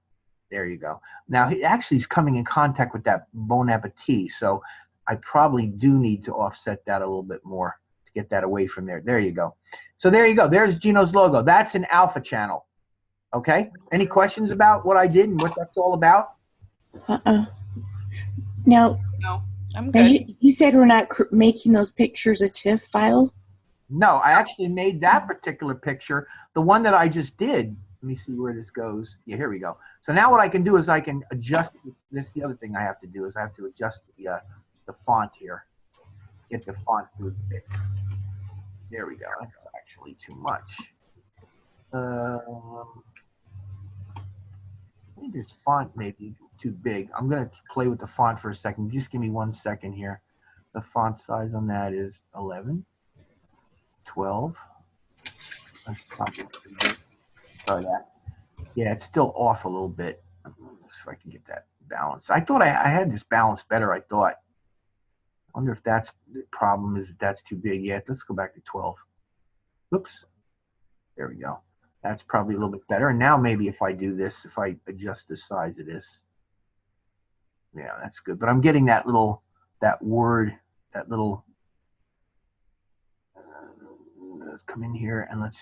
There you go. Now, he actually is coming in contact with that Bon Appetit, so I probably do need to offset that a little bit more to get that away from there. There you go. So there you go. There's Gino's logo. That's an alpha channel. Okay. Any questions about what I did and what that's all about? No, I'm now good. you said we're not making those pictures a TIFF file? No, I actually made that particular picture, the one that I just did. Let me see where this goes. Yeah, here we go. So now what I can do is I can adjust this. The other thing I have to do is I have to adjust the font here. Get the font to a bit. There we go. That's actually too much. I think this font may be too big. I'm going to play with the font for a second. Just give me 1 second here. The font size on that is 11, 12. That's probably pretty good. Sorry, that. Yeah, it's still off a little bit. Let's see if I can get that balance. I thought I had this balance better, I thought. I wonder if that's the problem is that that's too big. Yeah, let's go back to 12. Oops. There we go. That's probably a little bit better. And now maybe if I do this, if I adjust the size of this, yeah, that's good. But I'm getting that little, let's come in here and let's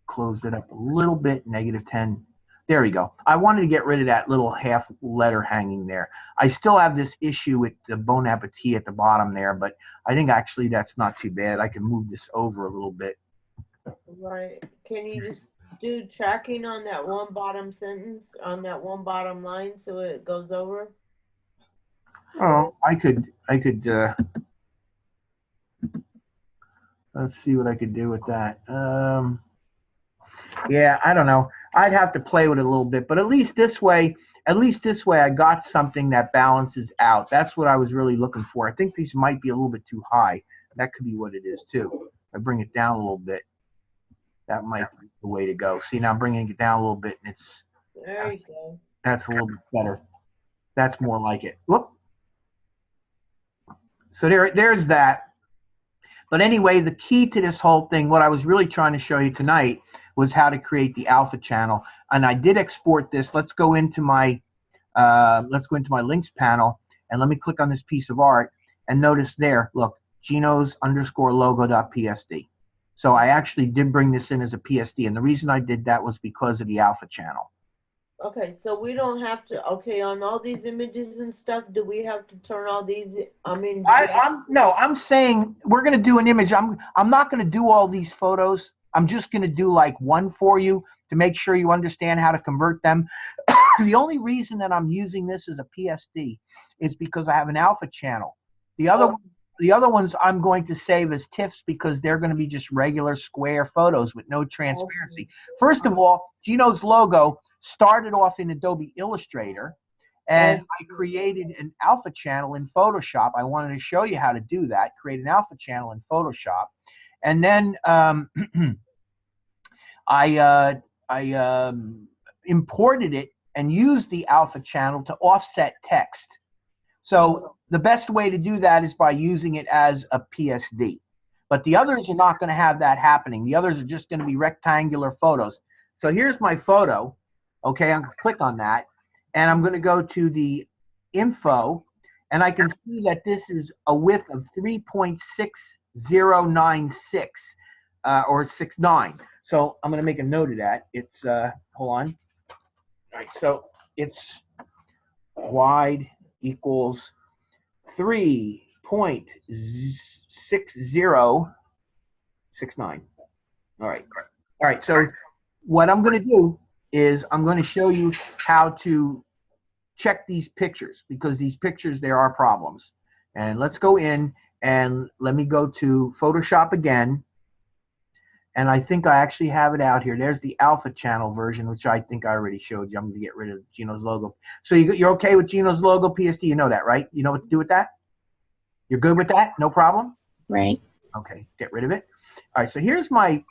close it up a little bit, -10. There we go. I wanted to get rid of that little half letter hanging there. I still have this issue with the Bon Appetit at the bottom there, but I think actually that's not too bad. I can move this over a little bit. Right. Can you just do tracking on that one bottom sentence, on that one bottom line, so it goes over? Oh, I could, let's see what I could do with that. Yeah, I don't know. I'd have to play with it a little bit, but at least this way I got something that balances out. That's what I was really looking for. I think these might be a little bit too high. That could be what it is too. I bring it down a little bit. That might be the way to go. See, now I'm bringing it down a little bit, and There you go. that's a little bit better. That's more like it. Whoop. So there's that. But anyway, the key to this whole thing, what I was really trying to show you tonight, was how to create the alpha channel. And I did export this. Let's go into my links panel, and let me click on this piece of art, and notice there, look, Genos_logo.psd. So I actually did bring this in as a PSD, and the reason I did that was because of the alpha channel. Okay, so we don't have to, okay, on all these images and stuff, do we have to turn all these, I mean. I'm saying we're going to do an image. I'm not going to do all these photos. I'm just going to do like one for you to make sure you understand how to convert them The only reason that I'm using this as a PSD is because I have an alpha channel. The other ones I'm going to save as TIFFs because they're going to be just regular square photos with no transparency. First of all, Gino's logo started off in Adobe Illustrator, and I created an alpha channel in Photoshop. I wanted to show you how to do that, create an alpha channel in Photoshop. And then I imported it and used the alpha channel to offset text. So the best way to do that is by using it as a PSD. But the others are not going to have that happening. The others are just going to be rectangular photos. So here's my photo. Okay, I'm going to click on that. And I'm going to go to the info. And I can see that this is a width of 3.6096 or 69. So I'm going to make a note of that. It's, hold on. All right, so it's wide equals 3.6069. All right. So what I'm going to do is I'm going to show you how to check these pictures, because these pictures, there are problems. And let's go in and let me go to Photoshop again. And I think I actually have it out here. There's the alpha channel version, which I think I already showed you. I'm going to get rid of Gino's logo. So you're okay with Gino's logo PSD? You know that, right? You know what to do with that? You're good with that? No problem? Right. Okay, get rid of it. All right, so here is my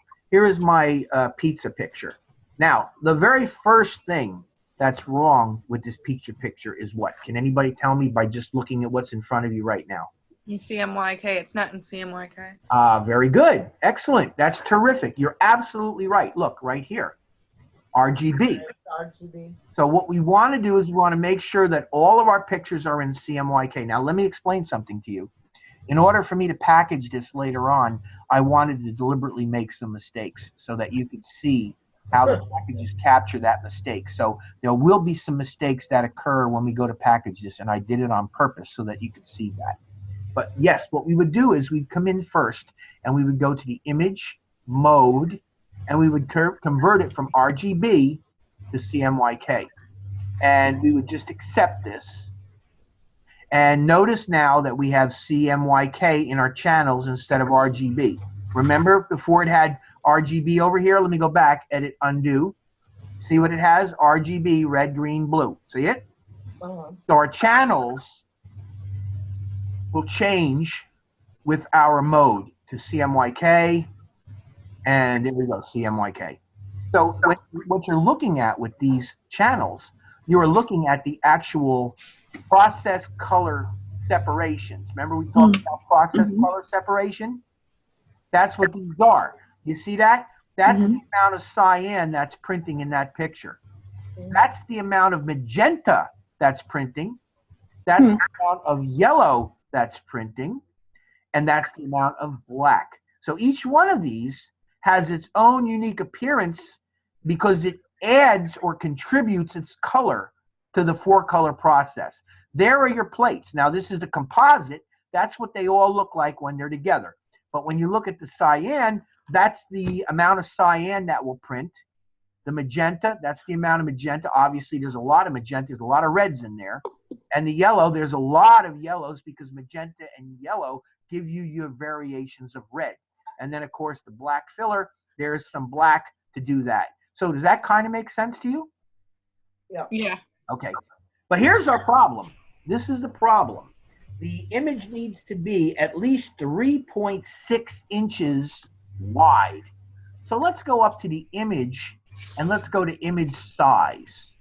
pizza picture. Now, the very first thing that's wrong with this picture is what? Can anybody tell me by just looking at what's in front of you right now? In CMYK. It's not in CMYK. Very good. Excellent. That's terrific. You're absolutely right. Look, right here. RGB. RGB. So what we want to do is we want to make sure that all of our pictures are in CMYK. Now, let me explain something to you. In order for me to package this later on, I wanted to deliberately make some mistakes so that you could see how the packages capture that mistake. So there will be some mistakes that occur when we go to package this, and I did it on purpose so that you could see that. But yes, what we would do is we'd come in first and we would go to the image mode and we would convert it from RGB to CMYK. And we would just accept this. And notice now that we have CMYK in our channels instead of RGB. Remember before it had RGB over here? Let me go back, edit, undo. See what it has? RGB, red, green, blue. See it? So our channels will change with our mode to CMYK, and there we go, CMYK. So what you're looking at with these channels, you are looking at the actual process color separations. Remember we talked about process color separation? That's what these are. You see that? That's the amount of cyan that's printing in that picture. That's the amount of magenta that's printing. That's the amount of yellow that's printing, and that's the amount of black. So each one of these has its own unique appearance because it adds or contributes its color to the four-color process. There are your plates. Now this is the composite. That's what they all look like when they're together. But when you look at the cyan, that's the amount of cyan that will print. The magenta, that's the amount of magenta. Obviously, there's a lot of magenta. There's a lot of reds in there. And the yellow, there's a lot of yellows because magenta and yellow give you your variations of red. And then, of course, the black filler, there's some black to do that. So does that kind of make sense to you? Yeah. Okay. But here's our problem. This is the problem. The image needs to be at least 3.6 inches wide. So let's go up to the image and let's go to image size.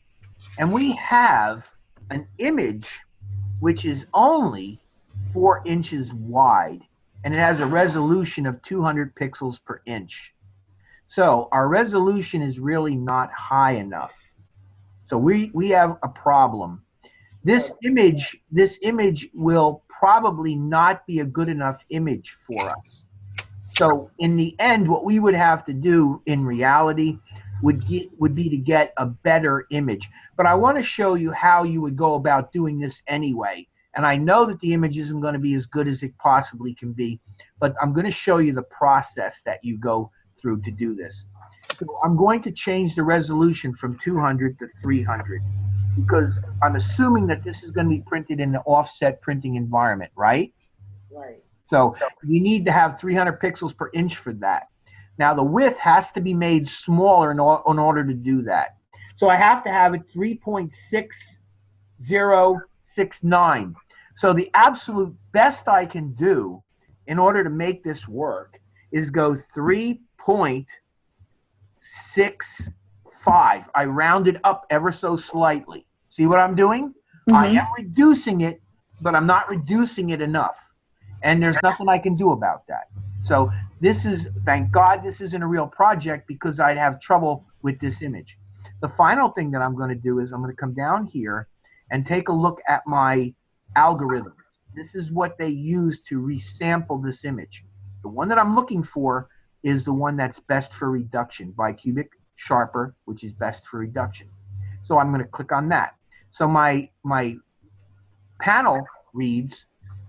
And we have an image which is only 4 inches wide, and it has a resolution of 200 pixels per inch. So our resolution is really not high enough. So we have a problem. This image will probably not be a good enough image for us. So in the end, what we would have to do in reality would be to get a better image. But I want to show you how you would go about doing this anyway. And I know that the image isn't going to be as good as it possibly can be, but I'm going to show you the process that you go through to do this. So I'm going to change the resolution from 200 to 300. because I'm assuming that this is going to be printed in the offset printing environment, right? Right. So you need to have 300 pixels per inch for that. Now the width has to be made smaller in order to do that. So I have to have it 3.6069. So the absolute best I can do in order to make this work is go 3.65. I rounded up ever so slightly. See what I'm doing? I am reducing it, but I'm not reducing it enough. And there's nothing I can do about that. So this is, thank God this isn't a real project, because I'd have trouble with this image. The final thing that I'm going to do is I'm going to come down here and take a look at my algorithm. This is what they use to resample this image. The one that I'm looking for is the one that's best for reduction, bicubic sharper, which is best for reduction. So I'm going to click on that. So my panel reads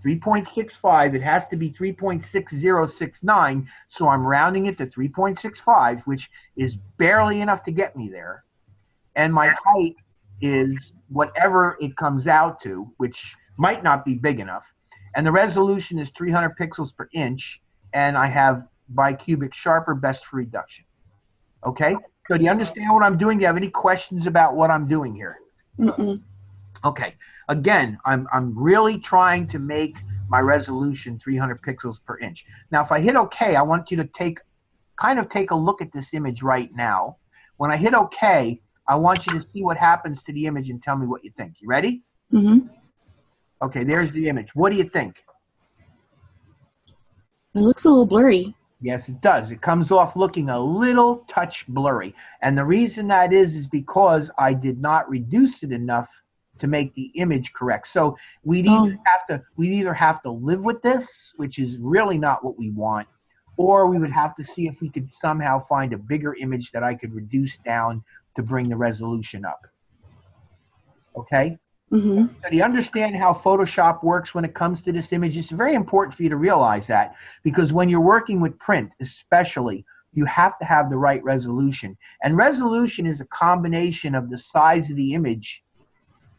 3.65. It has to be 3.6069, so I'm rounding it to 3.65, which is barely enough to get me there. And my height is whatever it comes out to, which might not be big enough. And the resolution is 300 pixels per inch, and I have bicubic sharper, best for reduction. Okay? So do you understand what I'm doing? Do you have any questions about what I'm doing here? Okay. Again, I'm really trying to make my resolution 300 pixels per inch. Now, if I hit OK, I want you to kind of take a look at this image right now. When I hit OK, I want you to see what happens to the image and tell me what you think. You ready? Okay, there's the image. What do you think? It looks a little blurry. Yes, it does. It comes off looking a little touch blurry. And the reason that is because I did not reduce it enough to make the image correct. So we'd either have to live with this, which is really not what we want, or we would have to see if we could somehow find a bigger image that I could reduce down to bring the resolution up. Okay? So do you understand how Photoshop works when it comes to this image? It's very important for you to realize that, because when you're working with print, especially, you have to have the right resolution. And resolution is a combination of the size of the image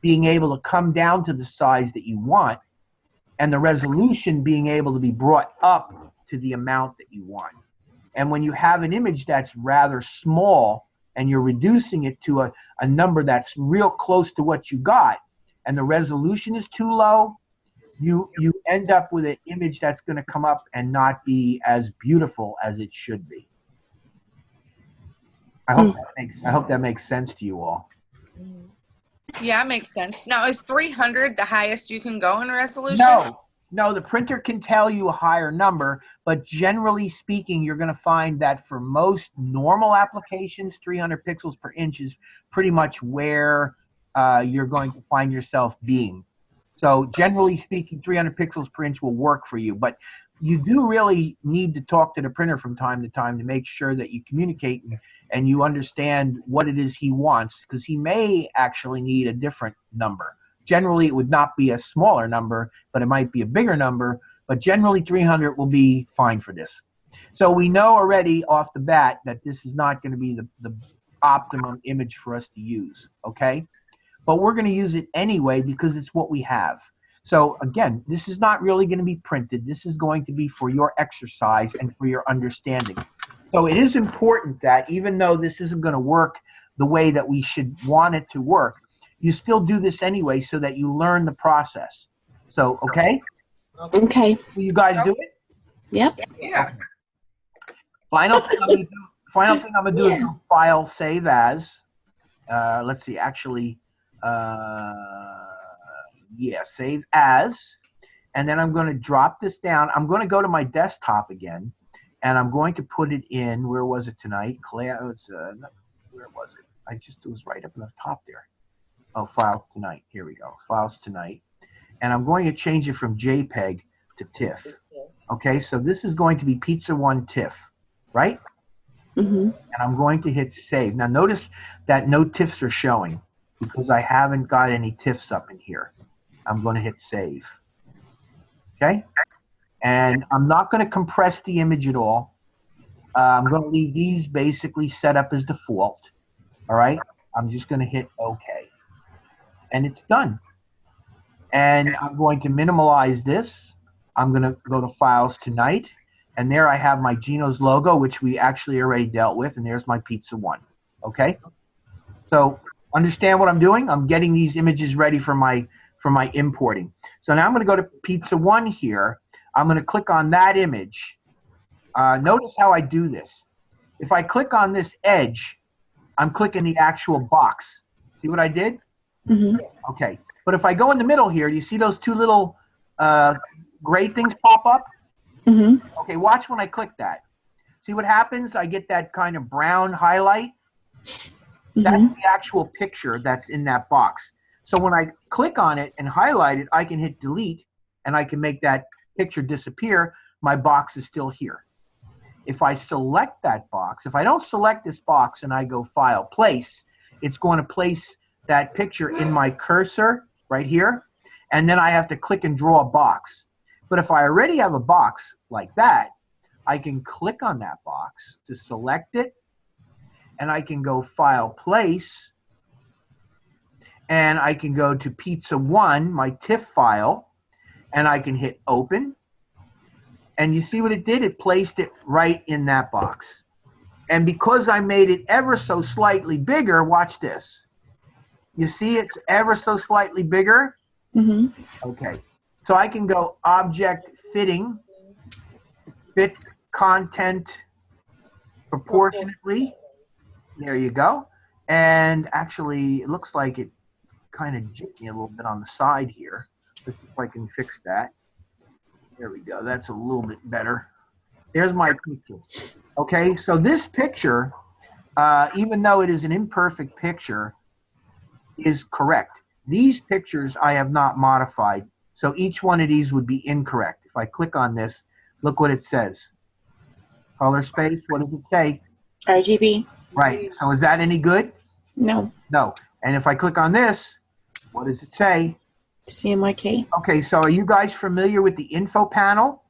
being able to come down to the size that you want, and the resolution being able to be brought up to the amount that you want. And when you have an image that's rather small and you're reducing it to a number that's real close to what you got, and the resolution is too low, you end up with an image that's going to come up and not be as beautiful as it should be. I hope that makes sense to you all. Yeah, it makes sense. Now, is 300 the highest you can go in resolution? No, the printer can tell you a higher number, but generally speaking, you're going to find that for most normal applications, 300 pixels per inch is pretty much where you're going to find yourself being. So generally speaking, 300 pixels per inch will work for you, but you do really need to talk to the printer from time to time to make sure that you communicate and you understand what it is he wants, because he may actually need a different number. Generally, it would not be a smaller number, but it might be a bigger number, but generally 300 will be fine for this. So we know already off the bat that this is not going to be the optimum image for us to use, okay? But we're going to use it anyway because it's what we have. So again, this is not really going to be printed. This is going to be for your exercise and for your understanding. So it is important that even though this isn't going to work the way that we should want it to work, you still do this anyway so that you learn the process. So, okay? Okay. Will you guys do it? Yep. Yeah. Okay. Final thing I'm going to do is go File, Save As. Let's see, actually, yeah, Save As. And then I'm going to drop this down. I'm going to go to my desktop again, and I'm going to put it in, where was it tonight? Where was it? It was right up in the top there. Oh, Files Tonight. Here we go. Files Tonight. And I'm going to change it from JPEG to TIFF. Okay, so this is going to be Pizza 1 TIFF, right? And I'm going to hit Save. Now notice that no TIFFs are showing because I haven't got any TIFFs up in here. I'm going to hit Save. Okay? And I'm not going to compress the image at all. I'm going to leave these basically set up as default. All right? I'm just going to hit OK. and it's done. And I'm going to minimize this. I'm going to go to Files Tonight, and there I have my Geno's logo, which we actually already dealt with, and there's my Pizza One. Okay? So understand what I'm doing? I'm getting these images ready for my importing. So now I'm going to go to Pizza One here. I'm going to click on that image. Notice how I do this. If I click on this edge, I'm clicking the actual box. See what I did? Mm-hmm. Okay. But if I go in the middle here, do you see those two little gray things pop up? Mm-hmm. Okay, watch when I click that. See what happens? I get that kind of brown highlight. Mm-hmm. That's the actual picture that's in that box. So when I click on it and highlight it, I can hit delete, and I can make that picture disappear. My box is still here. If I select that box, if I don't select this box and I go File, Place, it's going to place that picture in my cursor right here, and then I have to click and draw a box. But if I already have a box like that, I can click on that box to select it, and I can go File, Place, and I can go to Pizza One, my TIFF file, and I can hit Open. And you see what it did? It placed it right in that box. And because I made it ever so slightly bigger, watch this. You see it's ever so slightly bigger? Mm-hmm. Okay. So I can go Object Fitting, Fit Content Proportionately. There you go. And actually, it looks like it kind of jigged me a little bit on the side here. Let's see if I can fix that. There we go. That's a little bit better. There's my picture. Okay, so this picture, even though it is an imperfect picture, is correct. These pictures I have not modified, so each one of these would be incorrect. If I click on this, look what it says. Color space, what does it say? RGB. Right, so is that any good? No. No. And if I click on this, what does it say? CMYK. Okay, so are you guys familiar with the info panel?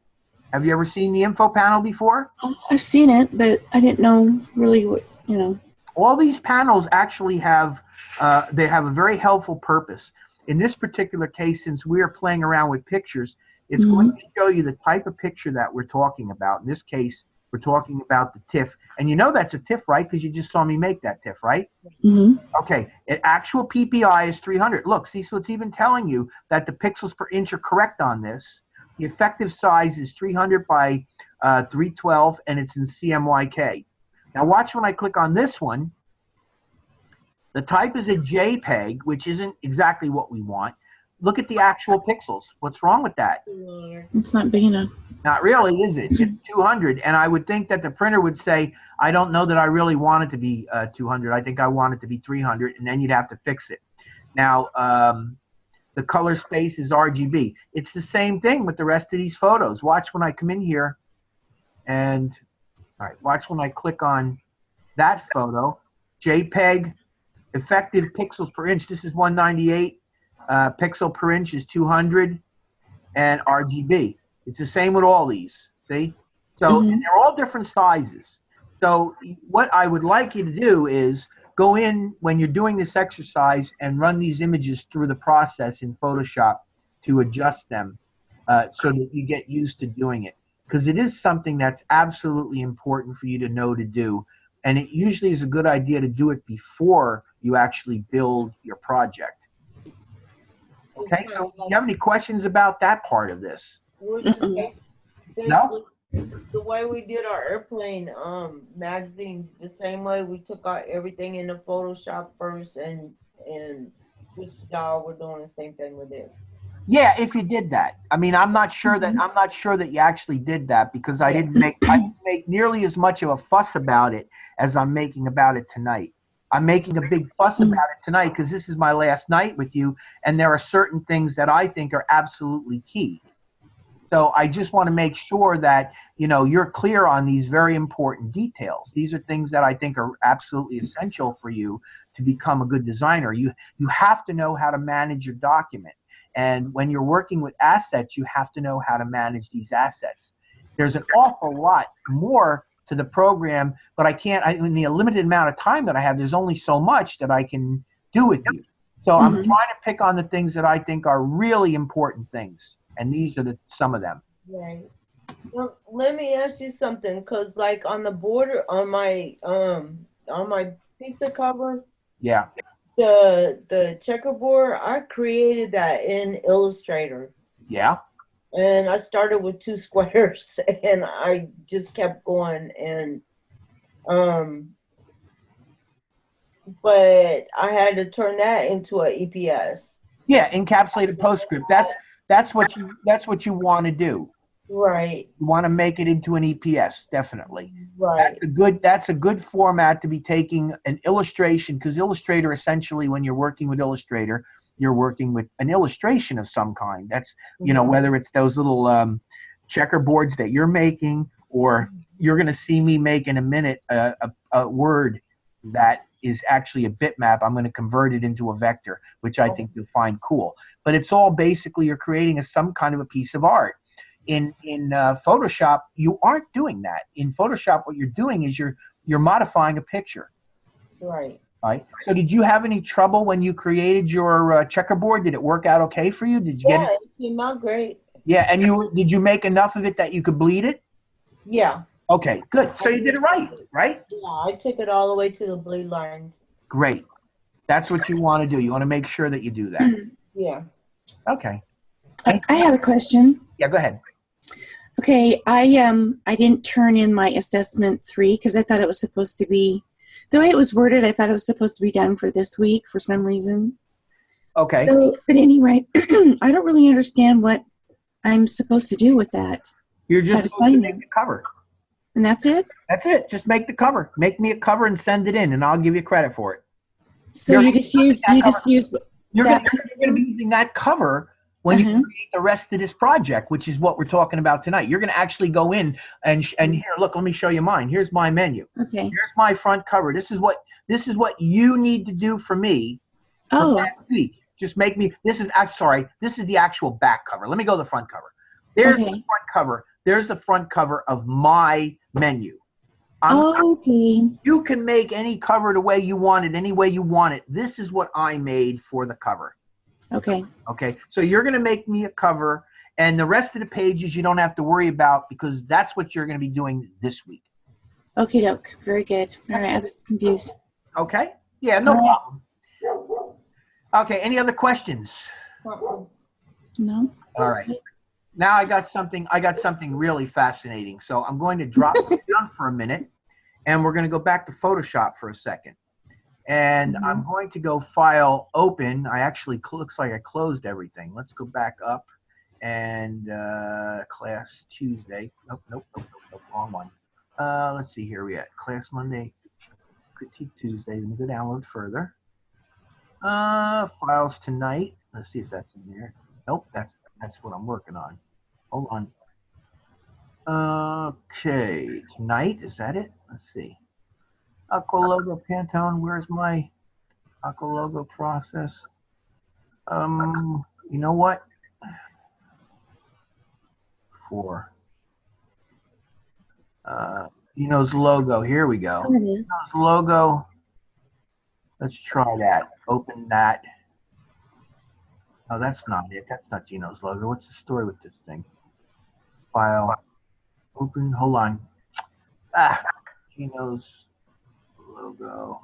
Have you ever seen the info panel before? I've seen it, but I didn't know really what, you know. All these panels actually have, they have a very helpful purpose. In this particular case, since we are playing around with pictures, it's going to show you the type of picture that we're talking about. In this case, we're talking about the TIFF. And you know that's a TIFF, right? Because you just saw me make that TIFF, right? Mm-hmm. Okay, actual PPI is 300. Look, see, so it's even telling you that the pixels per inch are correct on this. The effective size is 300 by 312, and it's in CMYK. Now watch when I click on this one. The type is a JPEG, which isn't exactly what we want. Look at the actual pixels. What's wrong with that? It's not big enough. Not really, is it? It's 200, and I would think that the printer would say, I don't know that I really want it to be 200. I think I want it to be 300, and then you'd have to fix it. Now, the color space is RGB. It's the same thing with the rest of these photos. Watch when I come in here, and all right, watch when I click on that photo. JPEG, effective pixels per inch. This is 198. Pixel per inch is 200, and RGB. It's the same with all these, see? So and they're all different sizes. So what I would like you to do is go in when you're doing this exercise and run these images through the process in Photoshop to adjust them so that you get used to doing it. Because it is something that's absolutely important for you to know to do. And it usually is a good idea to do it before you actually build your project. Okay, so do you have any questions about that part of this? No? The way we did our airplane magazine, the same way we took out everything into Photoshop first, and this y'all were doing the same thing with it. Yeah, if you did that. I mean, I'm not sure that you actually did that because I didn't make nearly as much of a fuss about it as I'm making about it tonight. I'm making a big fuss about it tonight because this is my last night with you, and there are certain things that I think are absolutely key. So I just want to make sure that, you know, you're clear on these very important details. These are things that I think are absolutely essential for you to become a good designer. You have to know how to manage your document. And when you're working with assets, you have to know how to manage these assets. There's an awful lot more to the program, but in the limited amount of time that I have, there's only so much that I can do with you. So I'm trying to pick on the things that I think are really important things, and these are some of them. Right. Well, let me ask you something, because like on the border on my pizza cover, Yeah. the checkerboard, I created that in Illustrator. Yeah. And I started with 2 squares and I just kept going, and but I had to turn that into an EPS. Yeah, encapsulated postscript. That's what you want to do. Right. You want to make it into an EPS, definitely. Right. That's a good format to be taking an illustration, because Illustrator, essentially, when you're working with Illustrator, you're working with an illustration of some kind. That's, whether it's those little checkerboards that you're making, or you're going to see me make in a minute a word that is actually a bitmap. I'm going to convert it into a vector, which I think you'll find cool. But it's all basically you're creating some kind of a piece of art. In Photoshop, you aren't doing that. In Photoshop, what you're doing is you're modifying a picture. Right. Right. So did you have any trouble when you created your checkerboard? Did it work out okay for you? Did you get it? It came out great. Yeah, and did you make enough of it that you could bleed it? Yeah. Okay, good. So you did it right, right? Yeah, I took it all the way to the bleed line. Great. That's what you want to do. You want to make sure that you do that. Yeah. Okay. I have a question. Yeah, go ahead. Okay, I didn't turn in my assessment 3 because I thought it was supposed to be, the way it was worded, I thought it was supposed to be done for this week for some reason. Okay. So, but anyway, I don't really understand what I'm supposed to do with that. You're just supposed to make the cover. And that's it? That's it. Just make the cover. Make me a cover and send it in, and I'll give you credit for it. So you just use You're going to be using that cover when you create the rest of this project, which is what we're talking about tonight. You're going to actually go in and here, look, let me show you mine. Here's my menu. Okay. Here's my front cover. This is what you need to do for me for next week. Just make me, this is the actual back cover. Let me go to the front cover. There's the front cover. There's the front cover of my menu. Okay. You can make any cover the way you want it, any way you want it. This is what I made for the cover. Okay. Okay. So you're going to make me a cover, and the rest of the pages you don't have to worry about, because that's what you're going to be doing this week. Okay, doke. Very good. All right. I was confused. Okay. Yeah, no problem. Okay. Any other questions? No. All right. Now I got something really fascinating. So I'm going to drop it down for a minute, and we're going to go back to Photoshop for a second. And I'm going to go File, Open. I actually, looks like I closed everything. Let's go back up and Class Tuesday. Nope, wrong one. Let's see, here we at Class Monday, Critique Tuesday. Let me go down a little further. Files Tonight. Let's see if that's in there. Nope, that's what I'm working on. Hold on. Okay, Tonight, is that it? Let's see. Aqua Logo Pantone, where's my Aqua Logo process? You know what? 4. Eno's logo, here we go. There it is. Eno's logo. Let's try that. Open that. Oh, that's not it. That's not Gino's logo. What's the story with this thing? File. Open. Hold on. Gino's logo.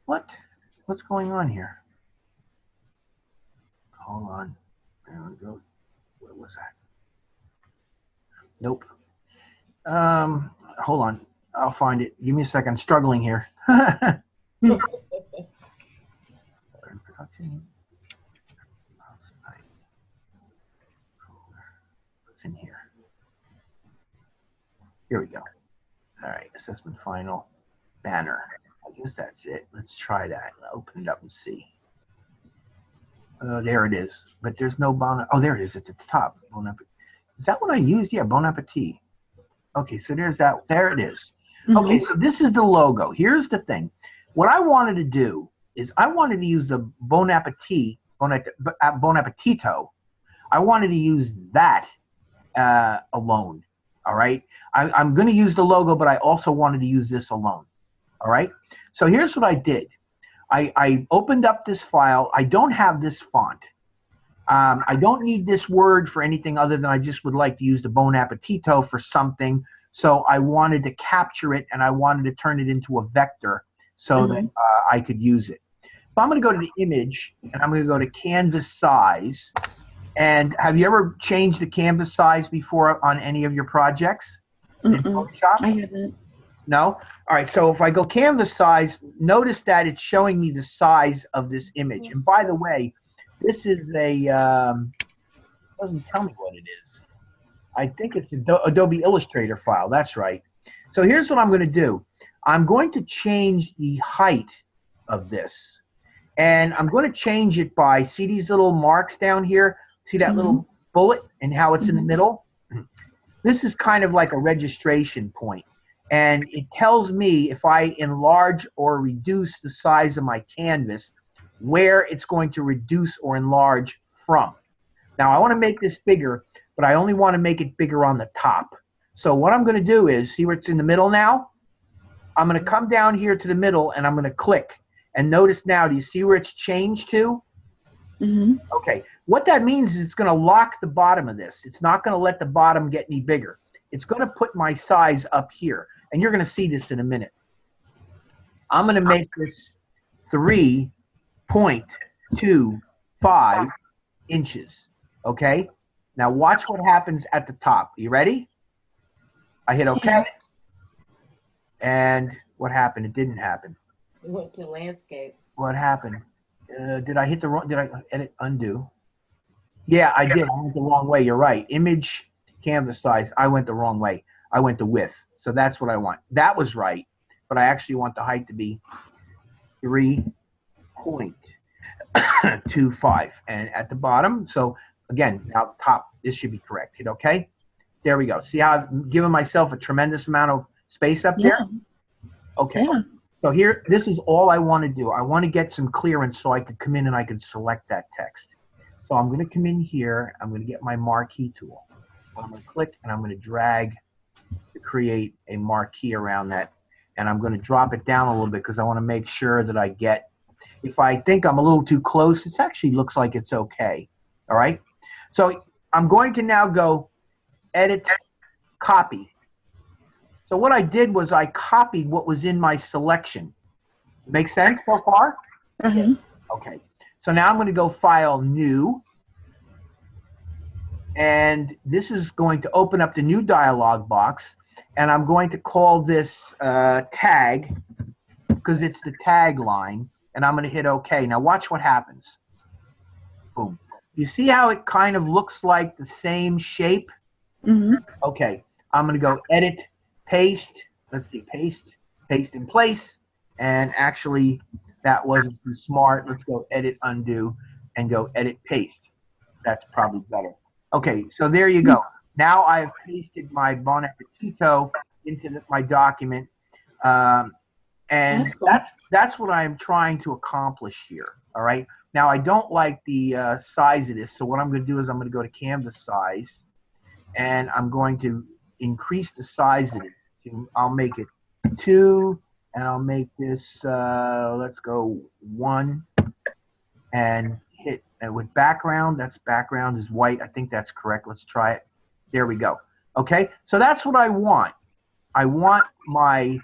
What's going on here? Hold on. There we go. Where was that? Nope. Hold on. I'll find it. Give me a second. I'm struggling here. What's in here? Here we go. All right, assessment final banner. I guess that's it. Let's try that. I'll open it up and see. There it is. But there's no bon. Oh, there it is. It's at the top. Bon appetit. Is that what I used? Yeah, Bon Appetit. Okay, so there's that. There it is. Okay, so this is the logo. Here's the thing. What I wanted to do is I wanted to use the Bon Appetit, Bon Appetito. I wanted to use that alone. All right. I'm going to use the logo, but I also wanted to use this alone. All right. So here's what I did. I opened up this file. I don't have this font. I don't need this word for anything other than I just would like to use the Bon Appetito for something. So I wanted to capture it, and I wanted to turn it into a vector so that I could use it. So I'm going to go to the image, and I'm going to go to canvas size. And have you ever changed the canvas size before on any of your projects in Photoshop? I haven't. No? All right, so if I go canvas size, notice that it's showing me the size of this image. And by the way, this is a, doesn't tell me what it is. I think it's an Adobe Illustrator file. That's right. So here's what I'm going to do. I'm going to change the height of this. And I'm going to change it by, see these little marks down here? See that little bullet and how it's in the middle? This is kind of like a registration point. And it tells me if I enlarge or reduce the size of my canvas, where it's going to reduce or enlarge from. Now, I want to make this bigger, but I only want to make it bigger on the top. So what I'm going to do is, see where it's in the middle now? I'm going to come down here to the middle, and I'm going to click. And notice now, do you see where it's changed to? Okay. What that means is it's going to lock the bottom of this. It's not going to let the bottom get any bigger. It's going to put my size up here. And you're going to see this in a minute. I'm going to make this 3.25 inches. Okay? Now watch what happens at the top. You ready? I hit OK. And what happened? It didn't happen. It went to landscape. What happened? Did I hit the wrong? Did I edit undo? Yeah, I did. I went the wrong way. You're right. Image, canvas size. I went the wrong way. I went to width. So that's what I want. That was right, but I actually want the height to be 3.25. And at the bottom, so again, now the top, this should be correct. Hit OK. There we go. See how I've given myself a tremendous amount of space up there? Okay. Yeah. So here, this is all I want to do. I want to get some clearance so I could come in and I could select that text. So I'm going to come in here. I'm going to get my marquee tool. I'm going to click and I'm going to drag to create a marquee around that. And I'm going to drop it down a little bit because I want to make sure that I get, if I think I'm a little too close, it actually looks like it's okay. All right. So I'm going to now go edit, copy. So what I did was I copied what was in my selection. Make sense so far? Okay. So now I'm going to go File, New. And this is going to open up the new dialog box. And I'm going to call this tag because it's the tag line. And I'm going to hit OK. Now watch what happens. Boom. You see how it kind of looks like the same shape? Okay. I'm going to go Edit, Paste. Let's see, paste in place. And actually, that wasn't too smart. Let's go Edit, Undo, and go Edit, Paste. That's probably better. Okay, so there you go. Now I have pasted my Bon Appetito into my document. And that's what I'm trying to accomplish here. All right. Now, I don't like the size of this. So what I'm going to do is I'm going to go to canvas size. And I'm going to increase the size of it. I'll make it 2, and I'll make this, let's go 1, and hit with background. That's background is white. I think that's correct. Let's try it. There we go. Okay, so that's what I want. I want my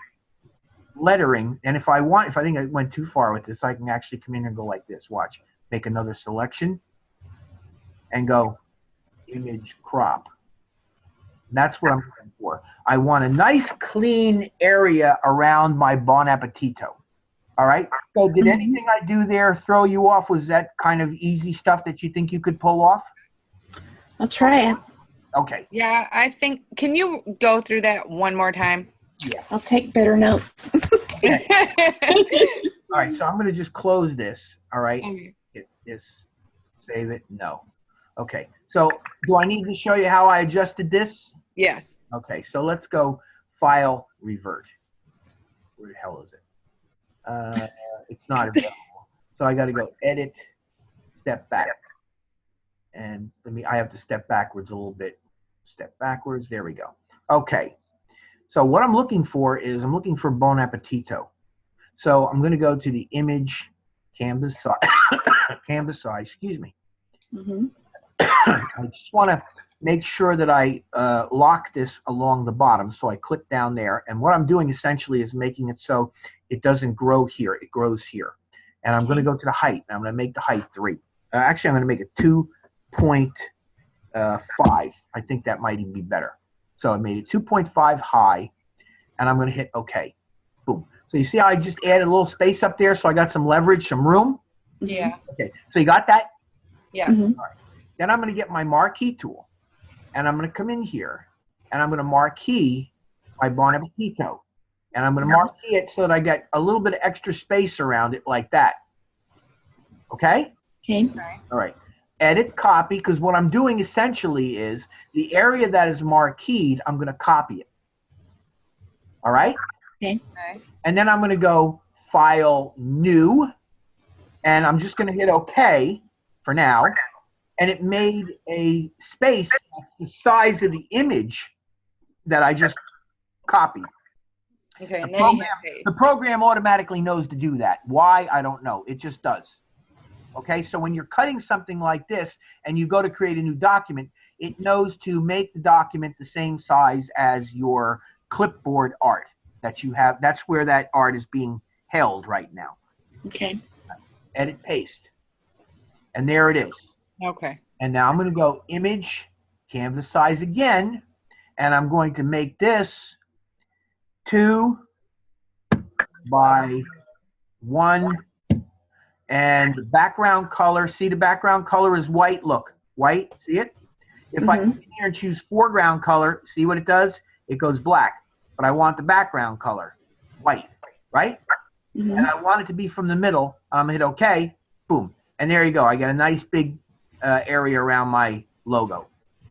lettering, and if I think I went too far with this, I can actually come in and go like this. Watch. Make another selection, and go image crop. That's what I'm looking for. I want a nice clean area around my Bon Appetito. All right. So did anything I do there throw you off? Was that kind of easy stuff that you think you could pull off? I'll try it. Okay. Yeah, I think, can you go through that one more time? Yeah. I'll take better notes. Okay. All right. So I'm going to just close this. All right. Hit this. Save it. No. Okay. So do I need to show you how I adjusted this? Yes. Okay. So let's go File, Revert. Where the hell is it? It's not available. So I got to go Edit, Step Back. And I have to step backwards a little bit. Step backwards. There we go. Okay. So what I'm looking for is I'm looking for Bon Appetito. So I'm going to go to the image canvas size, canvas size, excuse me. Mm-hmm. I just want to make sure that I lock this along the bottom. So I click down there. And what I'm doing essentially is making it so it doesn't grow here. It grows here. And I'm going to go to the height. I'm going to make the height 3. Actually, I'm going to make it 2.5. I think that might even be better. So I made it 2.5 high. And I'm going to hit OK. Boom. So you see how I just added a little space up there, so I got some leverage, some room? Yeah. Okay. So you got that? Yes. Mm-hmm. All right. Then I'm going to get my marquee tool. And I'm going to come in here. And I'm going to marquee my Bon Appetito. And I'm going to marquee it so that I get a little bit of extra space around it like that. Okay? Okay. All right. Edit, copy, because what I'm doing essentially is the area that is marqueed, I'm going to copy it. All right? Okay. Okay. And then I'm going to go File, New, and I'm just going to hit OK for now. And it made a space that's the size of the image that I just copied. Okay. And The then you program, hit the paste. program automatically knows to do that. Why? I don't know. It just does. Okay, so when you're cutting something like this and you go to create a new document, it knows to make the document the same size as your clipboard art that you have. That's where that art is being held right now. Okay. Edit, paste. And there it is. Okay. And now I'm going to go image, canvas size again, and I'm going to make this 2 by 1. And the background color, see the background color is white. Look, white, see it? If I come in here and choose foreground color, see what it does? It goes black. But I want the background color white, right? Mm-hmm. And I want it to be from the middle. I'm going to hit OK. Boom. And there you go. I get a nice big area around my logo.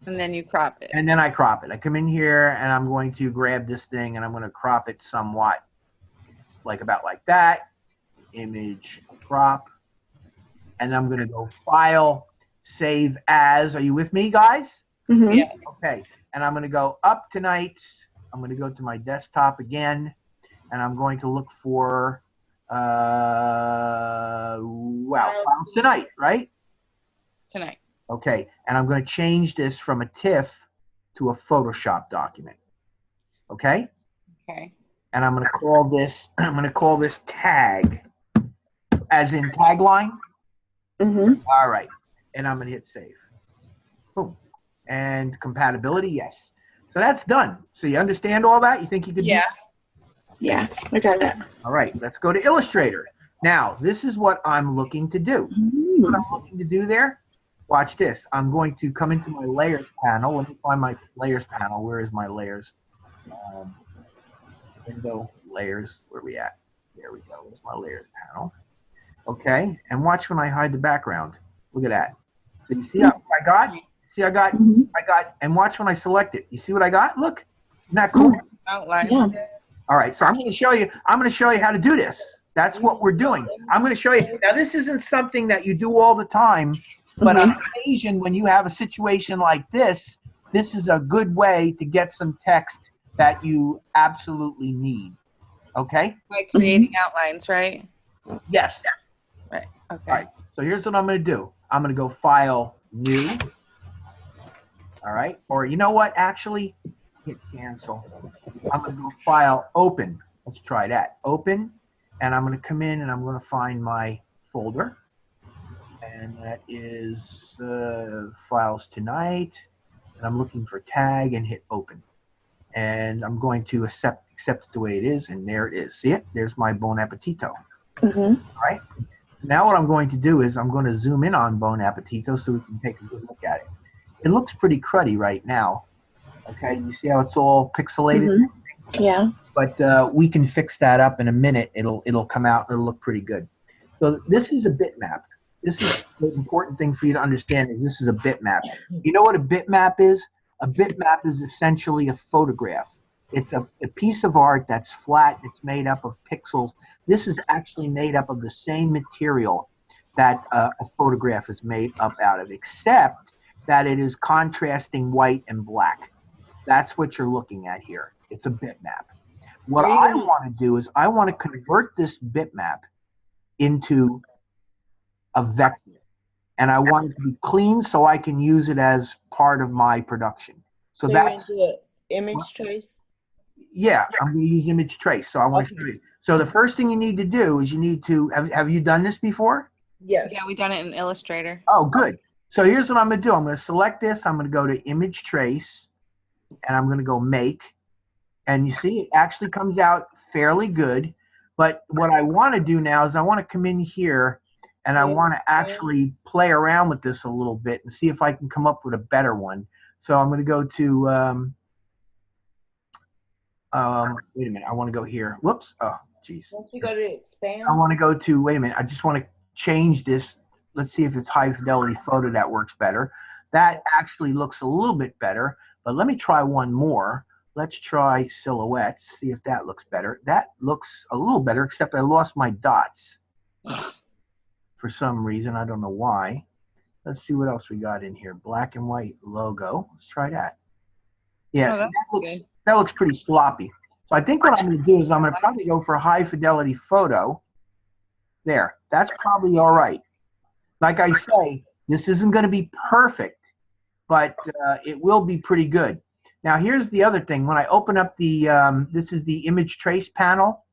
And then you crop it. And then I crop it. I come in here and I'm going to grab this thing and I'm going to crop it somewhat, like about like that. Image, crop. And I'm going to go File, Save As. Are you with me, guys? Mm-hmm. Yeah. Okay. And I'm going to go up tonight. I'm going to go to my desktop again. And I'm going to look for, Files Tonight, right? Tonight. Okay. And I'm going to change this from a TIFF to a Photoshop document. Okay? Okay. And I'm going to call this tag, as in tagline. Mm-hmm. All right. And I'm going to hit save. Boom. And compatibility, yes. So that's done. So you understand all that? You think you could do Yeah. Yeah, I got it. All right, let's go to Illustrator. Now, this is what I'm looking to do. What I'm looking to do there, watch this. I'm going to come into my layers panel. Let me find my layers panel. Where is my layers? Window, layers, where are we at? There we go, there's my layers panel. Okay, and watch when I hide the background. Look at that. So you see what I got? See, I got, and watch when I select it. You see what I got? Look, isn't that cool? Outline. Yeah. All right, so I'm going to show you how to do this. That's what we're doing. I'm going to show you. Now, this isn't something that you do all the time, but on occasion, when you have a situation like this, this is a good way to get some text that you absolutely need. Okay? Like creating outlines, right? Yes. Right. Okay. All right, so here's what I'm going to do. I'm going to go File, New. All right, or you know what? Actually, hit Cancel. I'm going to go File, Open. Let's try that. Open, and I'm going to come in and I'm going to find my folder. And that is Files Tonight. And I'm looking for Tag and hit Open. And I'm going to accept it the way it is, and there it is. See it? There's my Bon Appetito. All right. Now what I'm going to do is I'm going to zoom in on Bon Appetito so we can take a good look at it. It looks pretty cruddy right now. Okay, you see how it's all pixelated? Yeah. But we can fix that up in a minute. It'll come out. It'll look pretty good. So this is a bitmap. This is the important thing for you to understand is this is a bitmap. You know what a bitmap is? A bitmap is essentially a photograph. It's a piece of art that's flat. It's made up of pixels. This is actually made up of the same material that a photograph is made up out of, except that it is contrasting white and black. That's what you're looking at here. It's a bitmap. What I want to do is I want to convert this bitmap into a vector. And I want it to be clean so I can use it as part of my production. So you're gonna that's, do an image trace? yeah, I'm going to use image trace. So I want to show you. So the first thing you need to do is you need to, have you done this before? Yes. Yeah, we done it in Illustrator. Oh, good. So here's what I'm going to do. I'm going to select this. I'm going to go to image trace and I'm going to go make. And you see, it actually comes out fairly good. But what I want to do now is I want to come in here and I want to actually play around with this a little bit and see if I can come up with a better one. So I'm going to go to, wait a minute, I want to go here. Whoops. Oh, geez. Once you go to expand. I want to go to, wait a minute, I just want to change this. Let's see if it's high fidelity photo that works better. That actually looks a little bit better, but let me try one more. Let's try silhouettes, see if that looks better. That looks a little better, except I lost my dots for some reason. I don't know why. Let's see what else we got in here. Black and white logo. Let's try that. Yes, that looks pretty sloppy. So I think what I'm going to do is I'm going to probably go for a high fidelity photo. There, that's probably all right. Like I say, this isn't going to be perfect, but it will be pretty good. Now, here's the other thing. When I open up the, this is the image trace panel.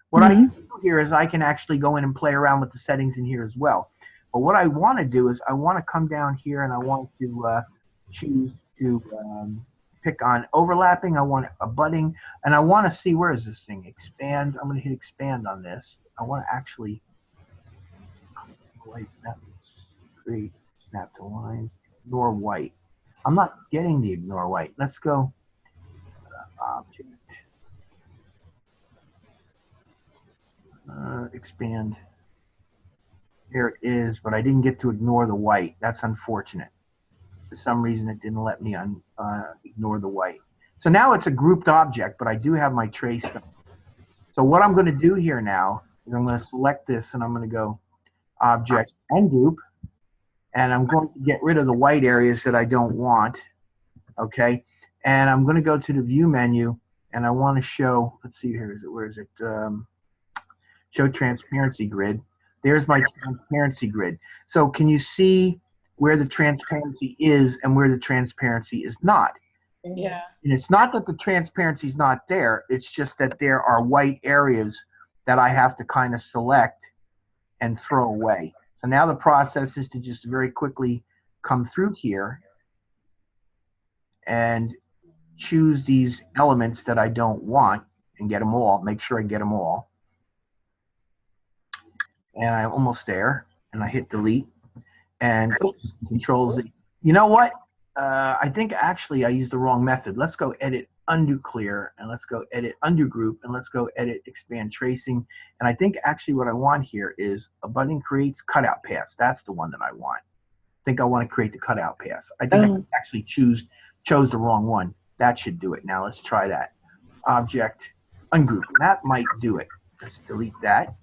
What I can do here is I can actually go in and play around with the settings in here as well. But what I want to do is I want to come down here and I want to choose to pick on overlapping. I want a budding, and I want to see, where is this thing? Expand. I'm going to hit expand on this. I want to actually create snap to lines, ignore white. I'm not getting the ignore white. Let's go object. Expand. There it is, but I didn't get to ignore the white. That's unfortunate. For some reason, it didn't let me ignore the white. So now it's a grouped object, but I do have my trace. So what I'm going to do here now is I'm going to select this, and I'm going to go object and group, and I'm going to get rid of the white areas that I don't want. Okay, and I'm going to go to the view menu, and I want to show. Let's see here. Is it, where is it? Show transparency grid. There's my transparency grid. So can you see where the transparency is and where the transparency is not? Yeah. And it's not that the transparency is not there. It's just that there are white areas that I have to kind of select and throw away. So now the process is to just very quickly come through here and choose these elements that I don't want and get them all, make sure I get them all. And I'm almost there, and I hit delete, and oops, Control Z. You know what? I think actually I used the wrong method. Let's go edit undo clear, and let's go edit undo group, and let's go edit expand tracing. And I think actually what I want here is a button creates cutout paths. That's the one that I want. I think I want to create the cutout paths. I think I actually chose the wrong one. That should do it. Now let's try that. Object ungroup. That might do it. Let's delete that.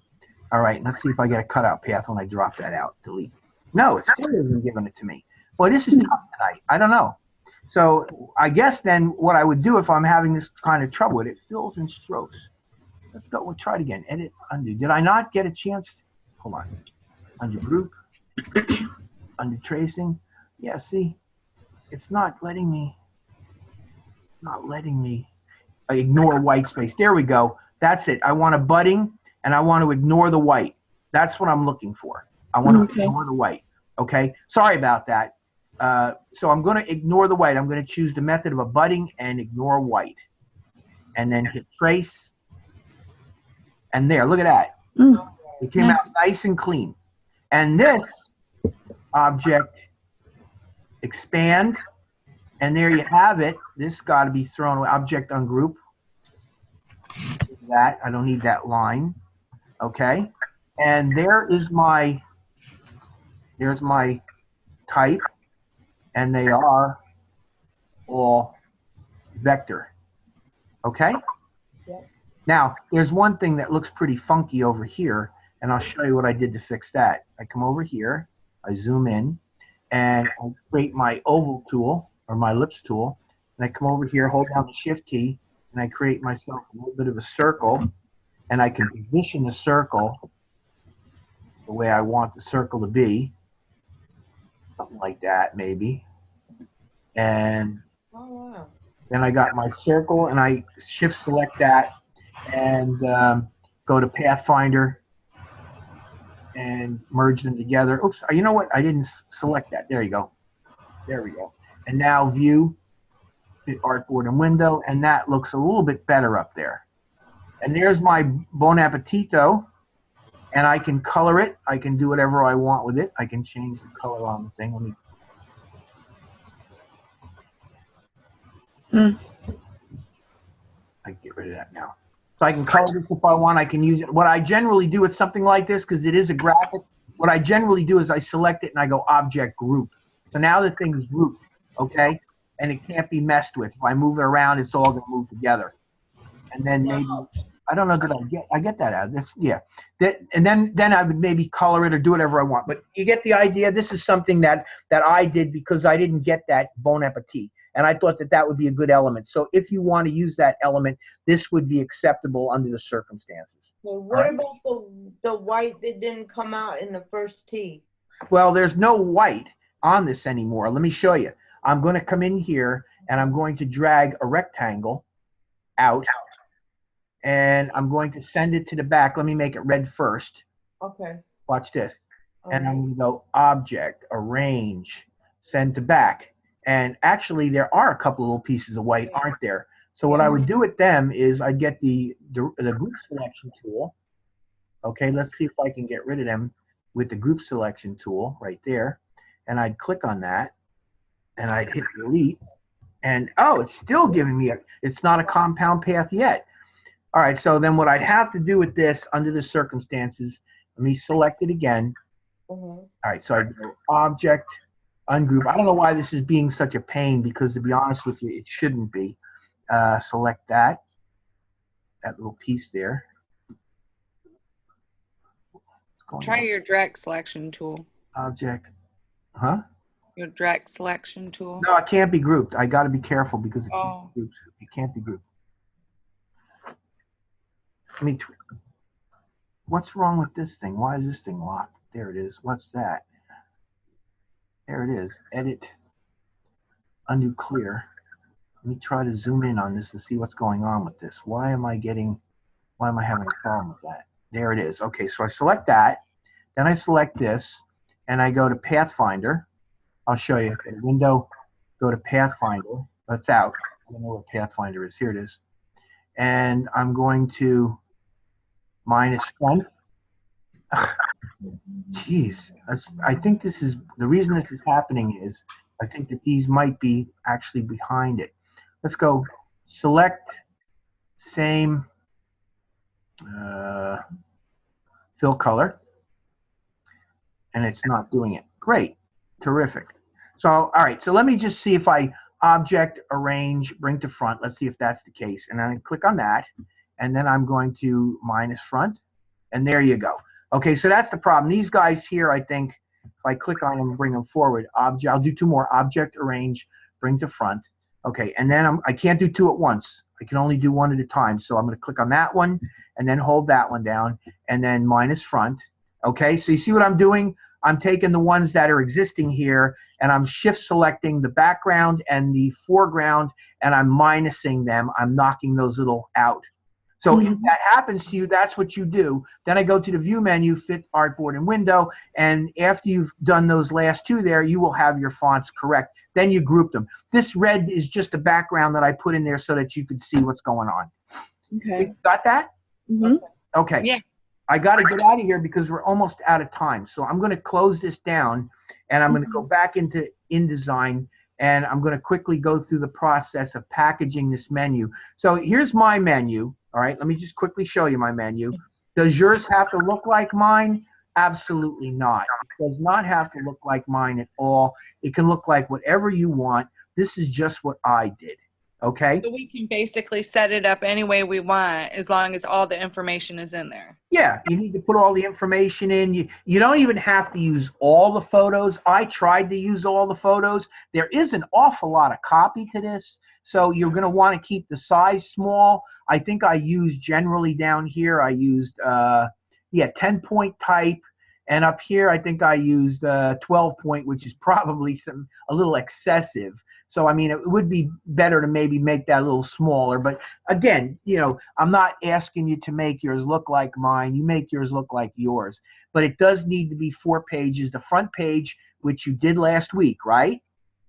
All right, let's see if I get a cutout path when I drop that out. Delete. No, it still isn't giving it to me. Boy, this is tough tonight. I don't know. So I guess then what I would do if I'm having this kind of trouble with it, fills and strokes. Let's go. We'll try it again. Edit, undo. Did I not get a chance? Hold on. Undo group. Undo tracing. Yeah, see, it's not letting me. Ignore white space. There we go. That's it. I want a budding. And I want to ignore the white. That's what I'm looking for. I want to ignore the white. Okay? Sorry about that. So I'm going to ignore the white. I'm going to choose the method of a budding and ignore white. And then hit trace. And there, look at that. It came out nice and clean. And this object, expand. And there you have it. This got to be thrown away. Object ungroup. That. I don't need that line. Okay, and there's my type, and they are all vector. Okay? Yep. Now, there's one thing that looks pretty funky over here, and I'll show you what I did to fix that. I come over here, I zoom in, and I create my oval tool, or my ellipse tool, and I come over here, hold down the shift key, and I create myself a little bit of a circle. And I can position the circle the way I want the circle to be. Something like that, maybe. And then I got my circle, and I shift select that and go to Pathfinder and merge them together. Oops, you know what? I didn't select that. There you go. There we go. And now view, hit artboard and window, and that looks a little bit better up there. And there's my Bon Appetito, and I can color it. I can do whatever I want with it. I can change the color on the thing. Let me. I can get rid of that now. So I can color this if I want. I can use it. What I generally do with something like this, because it is a graphic, what I generally do is I select it and I go Object Group. So now the thing's grouped, okay? And it can't be messed with. If I move it around, it's all going to move together. And then maybe, I don't know, did I get that out? That's, yeah. And then I would maybe color it or do whatever I want. But you get the idea. This is something that I did because I didn't get that Bon Appetit. And I thought that would be a good element. So if you want to use that element, this would be acceptable under the circumstances. Well, what about the white that didn't come out in the first tee? Well, there's no white on this anymore. Let me show you. I'm going to come in here and I'm going to drag a rectangle out. And I'm going to send it to the back. Let me make it red first. Okay. Watch this. And I'm going to go Object, Arrange, Send to Back. And actually, there are a couple of little pieces of white, aren't there? So what I would do with them is I'd get the group selection tool. Okay, let's see if I can get rid of them with the group selection tool right there. And I'd click on that. And I'd hit delete. And, oh, it's still giving me it's not a compound path yet. All right, so then what I'd have to do with this under the circumstances, let me select it again. All right, so I go Object, Ungroup. I don't know why this is being such a pain because, to be honest with you, it shouldn't be. Select that little piece there. Try your direct selection tool. Object, huh? Your direct selection tool. No, it can't be grouped. I got to be careful because it can't be grouped. It can't be grouped. What's wrong with this thing? Why is this thing locked? There it is. What's that? There it is. Edit. Undo clear. Let me try to zoom in on this and see what's going on with this. Why am I having a problem with that? There it is. Okay, so I select that. Then I select this, and I go to Pathfinder. I'll show you. Okay, window, go to Pathfinder. That's out. I don't know where Pathfinder is. Here it is. And I'm going to minus front. Jeez, I think this is, the reason this is happening is I think that these might be actually behind it. Let's go select same fill color, and it's not doing it. Great, terrific. So, all right, so let me just see if I Object, Arrange, Bring to Front. Let's see if that's the case. And I click on that, and then I'm going to minus front, and there you go. Okay, so that's the problem. These guys here, I think, if I click on them and bring them forward, I'll do two more. Object, Arrange, Bring to Front. Okay, and then I can't do two at once. I can only do one at a time. So I'm going to click on that one, and then hold that one down, and then minus front. Okay, so you see what I'm doing? I'm taking the ones that are existing here, and I'm shift selecting the background and the foreground, and I'm minusing them. I'm knocking those little out. So if that happens to you, that's what you do. Then I go to the View menu, Fit Artboard and Window, and after you've done those last two there, you will have your fonts correct. Then you group them. This red is just a background that I put in there so that you could see what's going on. Okay. You got that? Mm-hmm. Okay. Yeah. I got to get out of here because we're almost out of time. So I'm going to close this down, and I'm going to go back into InDesign, and I'm going to quickly go through the process of packaging this menu. So here's my menu. All right, let me just quickly show you my menu. Does yours have to look like mine? Absolutely not. It does not have to look like mine at all. It can look like whatever you want. This is just what I did. Okay? So we can basically set it up any way we want as long as all the information is in there. Yeah, you need to put all the information in. You don't even have to use all the photos. I tried to use all the photos. There is an awful lot of copy to this, so you're going to want to keep the size small. I think I used generally down here, I used 10-point type, And up here, I think I used 12 point, which is probably a little excessive. So, I mean, it would be better to maybe make that a little smaller. But again, I'm not asking you to make yours look like mine. You make yours look like yours. But it does need to be 4 pages. The front page, which you did last week, right?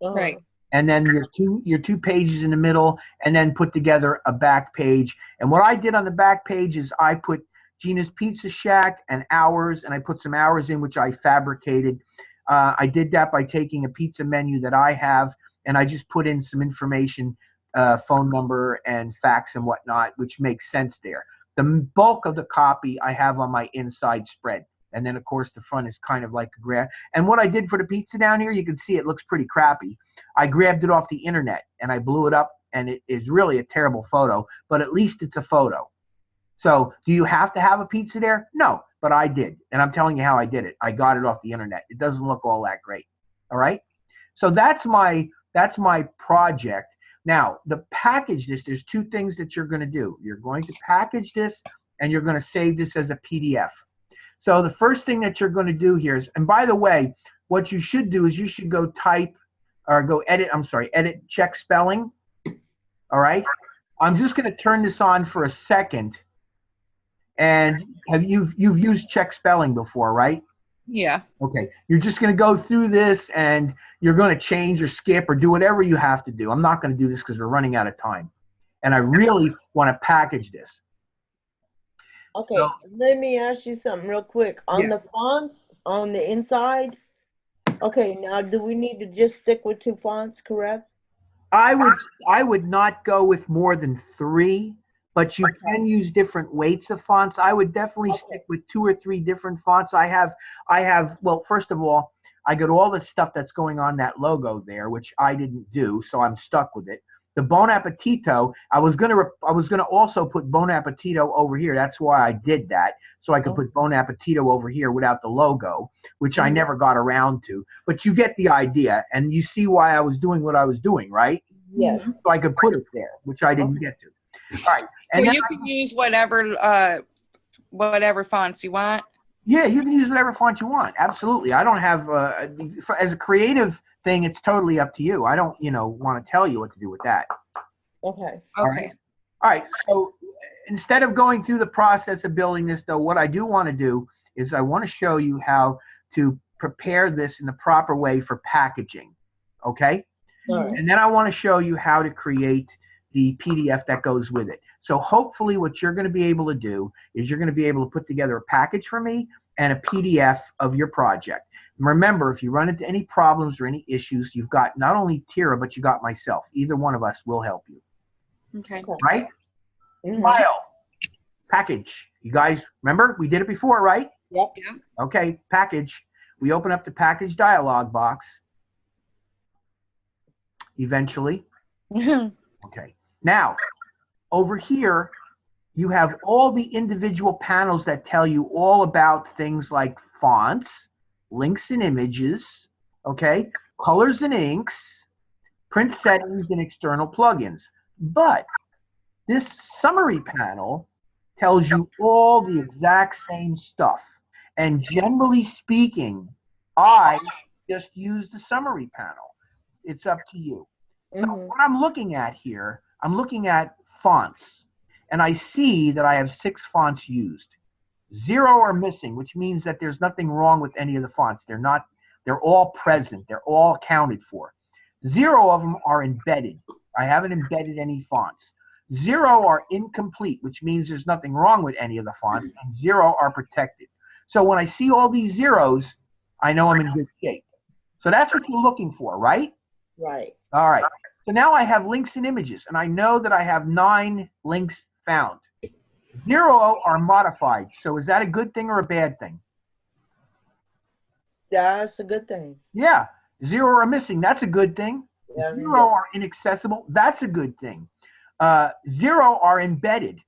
Right. And then your two pages in the middle, and then put together a back page. And what I did on the back page is I put Gina's Pizza Shack and hours, and I put some hours in, which I fabricated. I did that by taking a pizza menu that I have, and I just put in some information, phone number and fax and whatnot, which makes sense there. The bulk of the copy I have on my inside spread. And then, of course, the front is kind of like a grab. And what I did for the pizza down here, you can see it looks pretty crappy. I grabbed it off the internet, and I blew it up, and it is really a terrible photo, but at least it's a photo. So do you have to have a pizza there? No, but I did. And I'm telling you how I did it. I got it off the internet. It doesn't look all that great. All right? So that's my project. Now, the package this, there's 2 things that you're going to do. You're going to package this, and you're going to save this as a PDF. So the first thing that you're going to do here is, and by the way, what you should do is you should go edit check spelling. All right? I'm just going to turn this on for a second. And you've used check spelling before, right? Yeah. Okay. You're just going to go through this, and you're going to change or skip or do whatever you have to do. I'm not going to do this because we're running out of time. And I really want to package this. Okay, So, let me ask you something real quick. On the fonts, on the inside, okay, now do we need to just stick with 2 fonts, correct? I would not go with more than 3, but you can use different weights of fonts. I would definitely stick with 2 or 3 different fonts. I have, well, first of all, I got all the stuff that's going on that logo there, which I didn't do, so I'm stuck with it. The Bon Appetito, I was gonna also put Bon Appetito over here. That's why I did that, so I could put Bon Appetito over here without the logo, which I never got around to. But you get the idea, and you see why I was doing what I was doing, right? Yes. So I could put it there, which I didn't get to. All right. And Well, you can use whatever fonts you want. Yeah, you can use whatever font you want. Absolutely. I don't have as a creative thing, it's totally up to you. I don't, want to tell you what to do with that. Okay. All right. So instead of going through the process of building this, though, what I do want to do is I want to show you how to prepare this in the proper way for packaging. Okay? All right. And then I want to show you how to create the PDF that goes with it. So hopefully what you're going to be able to do is you're going to be able to put together a package for me and a PDF of your project. And remember, if you run into any problems or any issues, you've got not only Tira, but you got myself. Either one of us will help you. Okay. Right? Mhm. File. Package. You guys remember? We did it before, right? Yep. Okay, package. We open up the package dialog box. Eventually. Okay. Now, over here, you have all the individual panels that tell you all about things like fonts, links and images, okay, colors and inks, print settings, and external plugins. But this summary panel tells you all the exact same stuff. And generally speaking, I just use the summary panel. It's up to you. So what I'm looking at here, I'm looking at fonts. And I see that I have 6 fonts used. 0 are missing, which means that there's nothing wrong with any of the fonts. They're all present. They're all accounted for. 0 of them are embedded. I haven't embedded any fonts. 0 are incomplete, which means there's nothing wrong with any of the fonts, and 0 are protected. So when I see all these zeros, I know I'm in good shape. So that's what you're looking for, right? Right. All right. So now I have links and images, and I know that I have 9 links found. 0 are modified. So is that a good thing or a bad thing? That's a good thing. Yeah. 0 are missing. That's a good thing. Yeah, 0 are inaccessible. That's a good thing. 0 are embedded.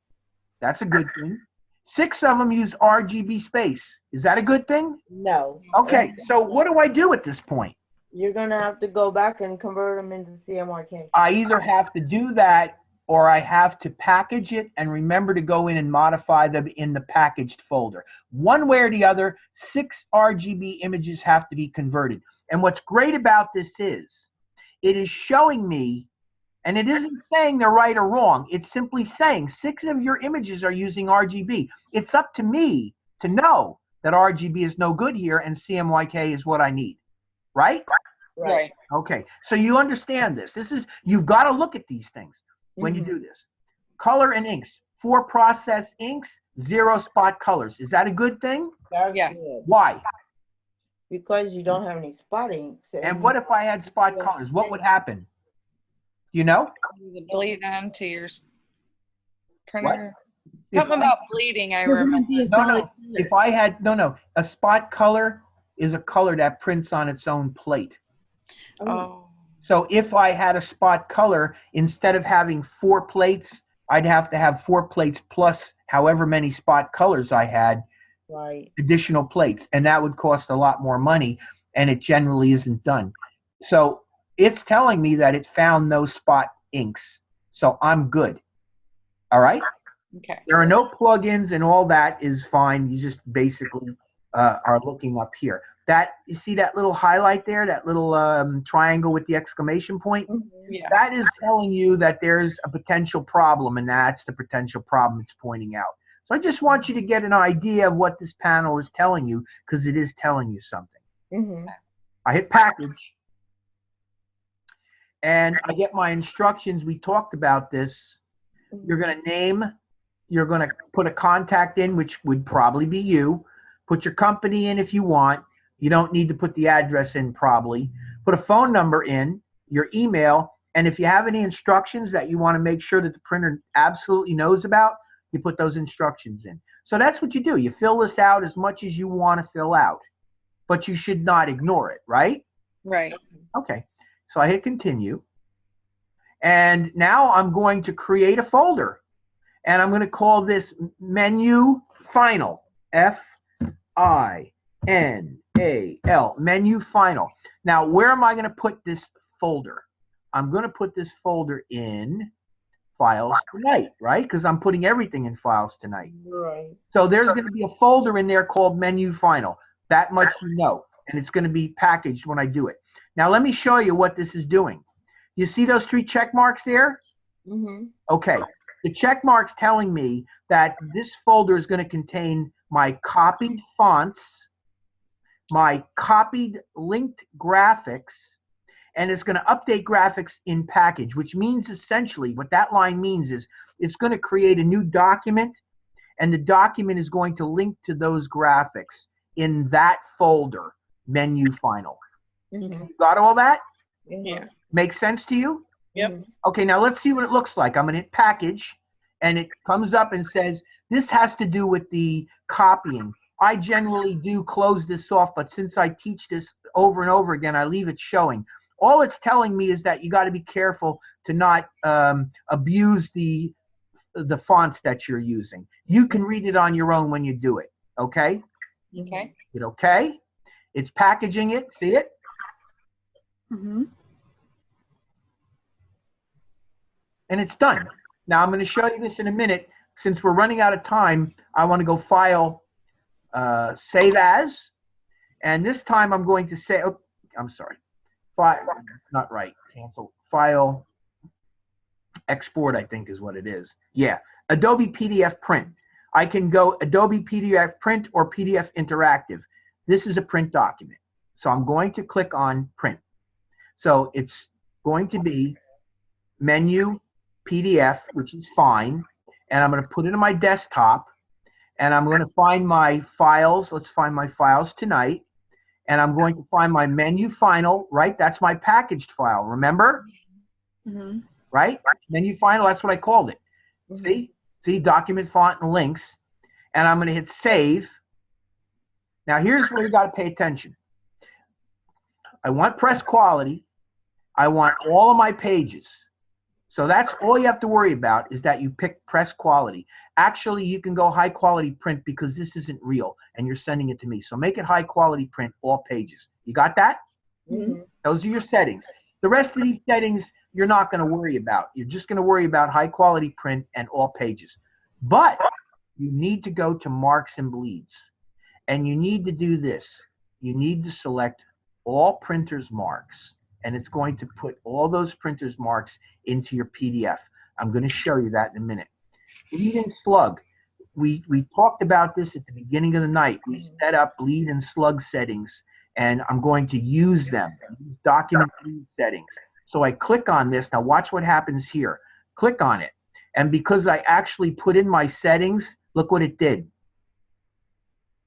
That's a good thing. 6 of them use RGB space. Is that a good thing? No. Okay. So what do I do at this point? You're going to have to go back and convert them into CMYK. I either have to do that or I have to package it and remember to go in and modify them in the packaged folder. One way or the other, 6 RGB images have to be converted. And what's great about this is, it is showing me, and it isn't saying they're right or wrong, it's simply saying 6 of your images are using RGB. It's up to me to know that RGB is no good here and CMYK is what I need, right? Right. Okay, so you understand this. You've got to look at these things when you do this. Color and inks, 4 process inks, 0 spot colors. Is that a good thing? That's Yeah. good. Why? Because you don't have any spot inks. And what if I had spot colors? What would happen? You know? Bleed onto your printer. If Something about bleeding, I There remember. wouldn't be a No, solid no. color. If I had, no. A spot color is a color that prints on its own plate. Oh. So if I had a spot color, instead of having 4 plates, I'd have to have 4 plates plus however many spot colors I had, Right. additional plates. And that would cost a lot more money, and it generally isn't done. So it's telling me that it found no spot inks. So I'm good. All right? Okay. There are no plugins, and all that is fine. You just basically are looking up here. You see that little highlight there, that little triangle with the exclamation point? Yeah. That is telling you that there's a potential problem, and that's the potential problem it's pointing out. So I just want you to get an idea of what this panel is telling you, because it is telling you something. I hit package, and I get my instructions. We talked about this. You're going to name, you're going to put a contact in, which would probably be you. Put your company in if you want. You don't need to put the address in probably. Put a phone number in, your email, and if you have any instructions that you want to make sure that the printer absolutely knows about, you put those instructions in. So that's what you do. You fill this out as much as you want to fill out, but you should not ignore it, right? Right. Okay. So I hit continue. And now I'm going to create a folder. And I'm going to call this menu final. Final. Menu final. Now, where am I going to put this folder? I'm going to put this folder in Files Tonight, right? Because I'm putting everything in Files Tonight. Right. So there's going to be a folder in there called Menu Final. That much you know. And it's going to be packaged when I do it. Now, let me show you what this is doing. You see those 3 check marks there? Okay. The check mark's telling me that this folder is going to contain my copied fonts, my copied linked graphics, and it's going to update graphics in package, which means essentially what that line means is it's going to create a new document, and the document is going to link to those graphics in that folder, Menu Final. You got all that? Yeah. Make sense to you? Yep. Okay, now let's see what it looks like. I'm going to hit package, and it comes up and says, this has to do with the copying. I generally do close this off, but since I teach this over and over again, I leave it showing. All it's telling me is that you got to be careful to not abuse the fonts that you're using. You can read it on your own when you do it, okay? Okay. Hit okay. It's packaging it. See it? And it's done. Now I'm going to show you this in a minute. Since we're running out of time, I want to go File, Save As, and this time I'm going to say, oh, I'm sorry, File, not right, cancel, File, Export, I think is what it is. Yeah, Adobe PDF Print. I can go Adobe PDF Print or PDF Interactive. This is a print document. So I'm going to click on Print. So it's going to be Menu, PDF, which is fine, and I'm going to put it on my desktop, and I'm going to find my files. Let's find my files tonight, and I'm going to find my Menu Final, right? That's my packaged file, remember? Right? Menu Final, that's what I called it. See, document font and links, and I'm going to hit Save. Now, here's where you got to pay attention. I want press quality. I want all of my pages. So that's all you have to worry about, is that you pick press quality. Actually, you can go high quality print because this isn't real and you're sending it to me. So make it high quality print, all pages. You got that? Those are your settings. The rest of these settings you're not going to worry about. You're just going to worry about high quality print and all pages. But you need to go to marks and bleeds. And you need to do this. You need to select all printers marks. And it's going to put all those printers marks into your PDF. I'm going to show you that in a minute. Bleed and slug. We talked about this at the beginning of the night. We set up bleed and slug settings, and I'm going to use them. Document bleed settings. So I click on this. Now watch what happens here. Click on it. And because I actually put in my settings, look what it did.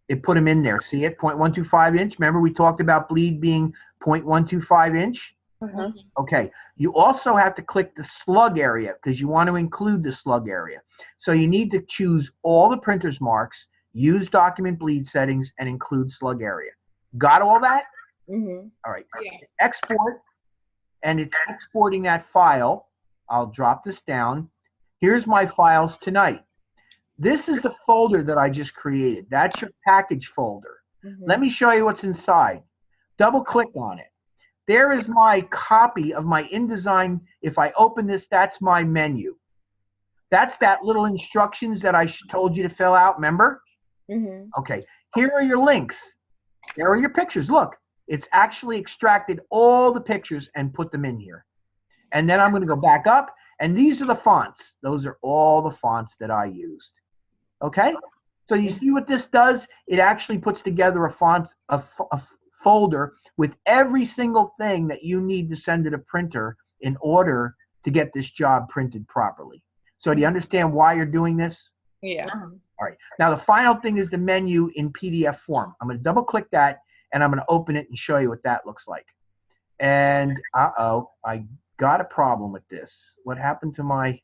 It put them in there. See it? 0.125 inch. Remember we talked about bleed being 0.125 inch? Okay. You also have to click the slug area because you want to include the slug area. So you need to choose all the printer's marks, use document bleed settings, and include slug area. Got all that? All right. Yeah. Export. And it's exporting that file. I'll drop this down. Here's my files tonight. This is the folder that I just created. That's your package folder. Let me show you what's inside. Double click on it. There is my copy of my InDesign. If I open this, that's my menu. That's that little instructions that I told you to fill out, remember? Okay, here are your links. There are your pictures. Look, it's actually extracted all the pictures and put them in here. And then I'm going to go back up, and these are the fonts. Those are all the fonts that I used. Okay? So you see what this does? It actually puts together a folder with every single thing that you need to send to the printer in order to get this job printed properly. So do you understand why you're doing this? Yeah. All right. Now the final thing is the menu in PDF form. I'm going to double click that and I'm going to open it and show you what that looks like. And uh-oh, I got a problem with this. What happened to my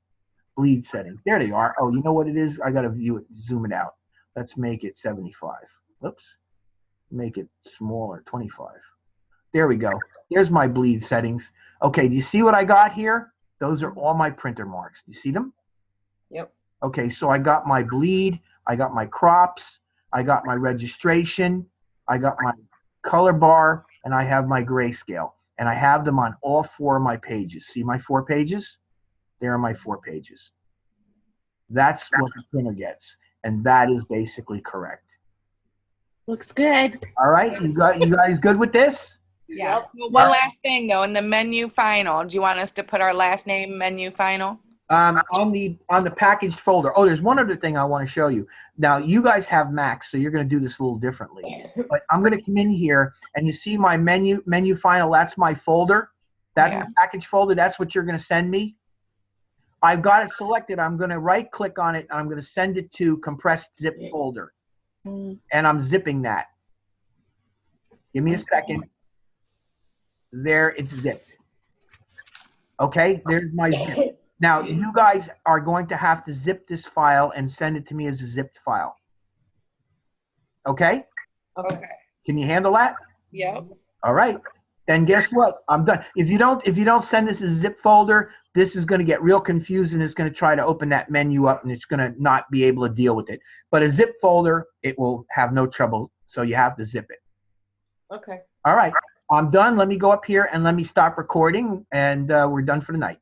bleed settings? There they are. Oh, you know what it is? I got to view it, zoom it out. Let's make it 75. Oops. Make it smaller, 25. There we go. There's my bleed settings. Okay, do you see what I got here? Those are all my printer marks. Do you see them? Yep. Okay, so I got my bleed, I got my crops, I got my registration, I got my color bar, and I have my grayscale. And I have them on all 4 of my pages. See my 4 pages? There are my 4 pages. That's what the printer gets. And that is basically correct. Looks good. All right, you guys good with this? Yeah. Well, one last thing though, in the menu final, do you want us to put our last name menu final? On the packaged folder. Oh, there's one other thing I want to show you. Now, you guys have Macs, so you're going to do this a little differently. But I'm going to come in here, and you see my menu final. That's my folder. That's the package folder. That's what you're going to send me. I've got it selected. I'm going to right-click on it, and I'm going to send it to compressed zip folder. And I'm zipping that. Give me a second. There, it's zipped. Okay, there's my zip. Now, you guys are going to have to zip this file and send it to me as a zipped file. Okay? Okay. Can you handle that? Yep. All right. Then guess what? I'm done. If you don't send this as a zip folder, this is going to get real confused and it's going to try to open that menu up and it's going to not be able to deal with it. But a zip folder, it will have no trouble. So you have to zip it. Okay. All right. I'm done. Let me go up here and let me stop recording and we're done for the night.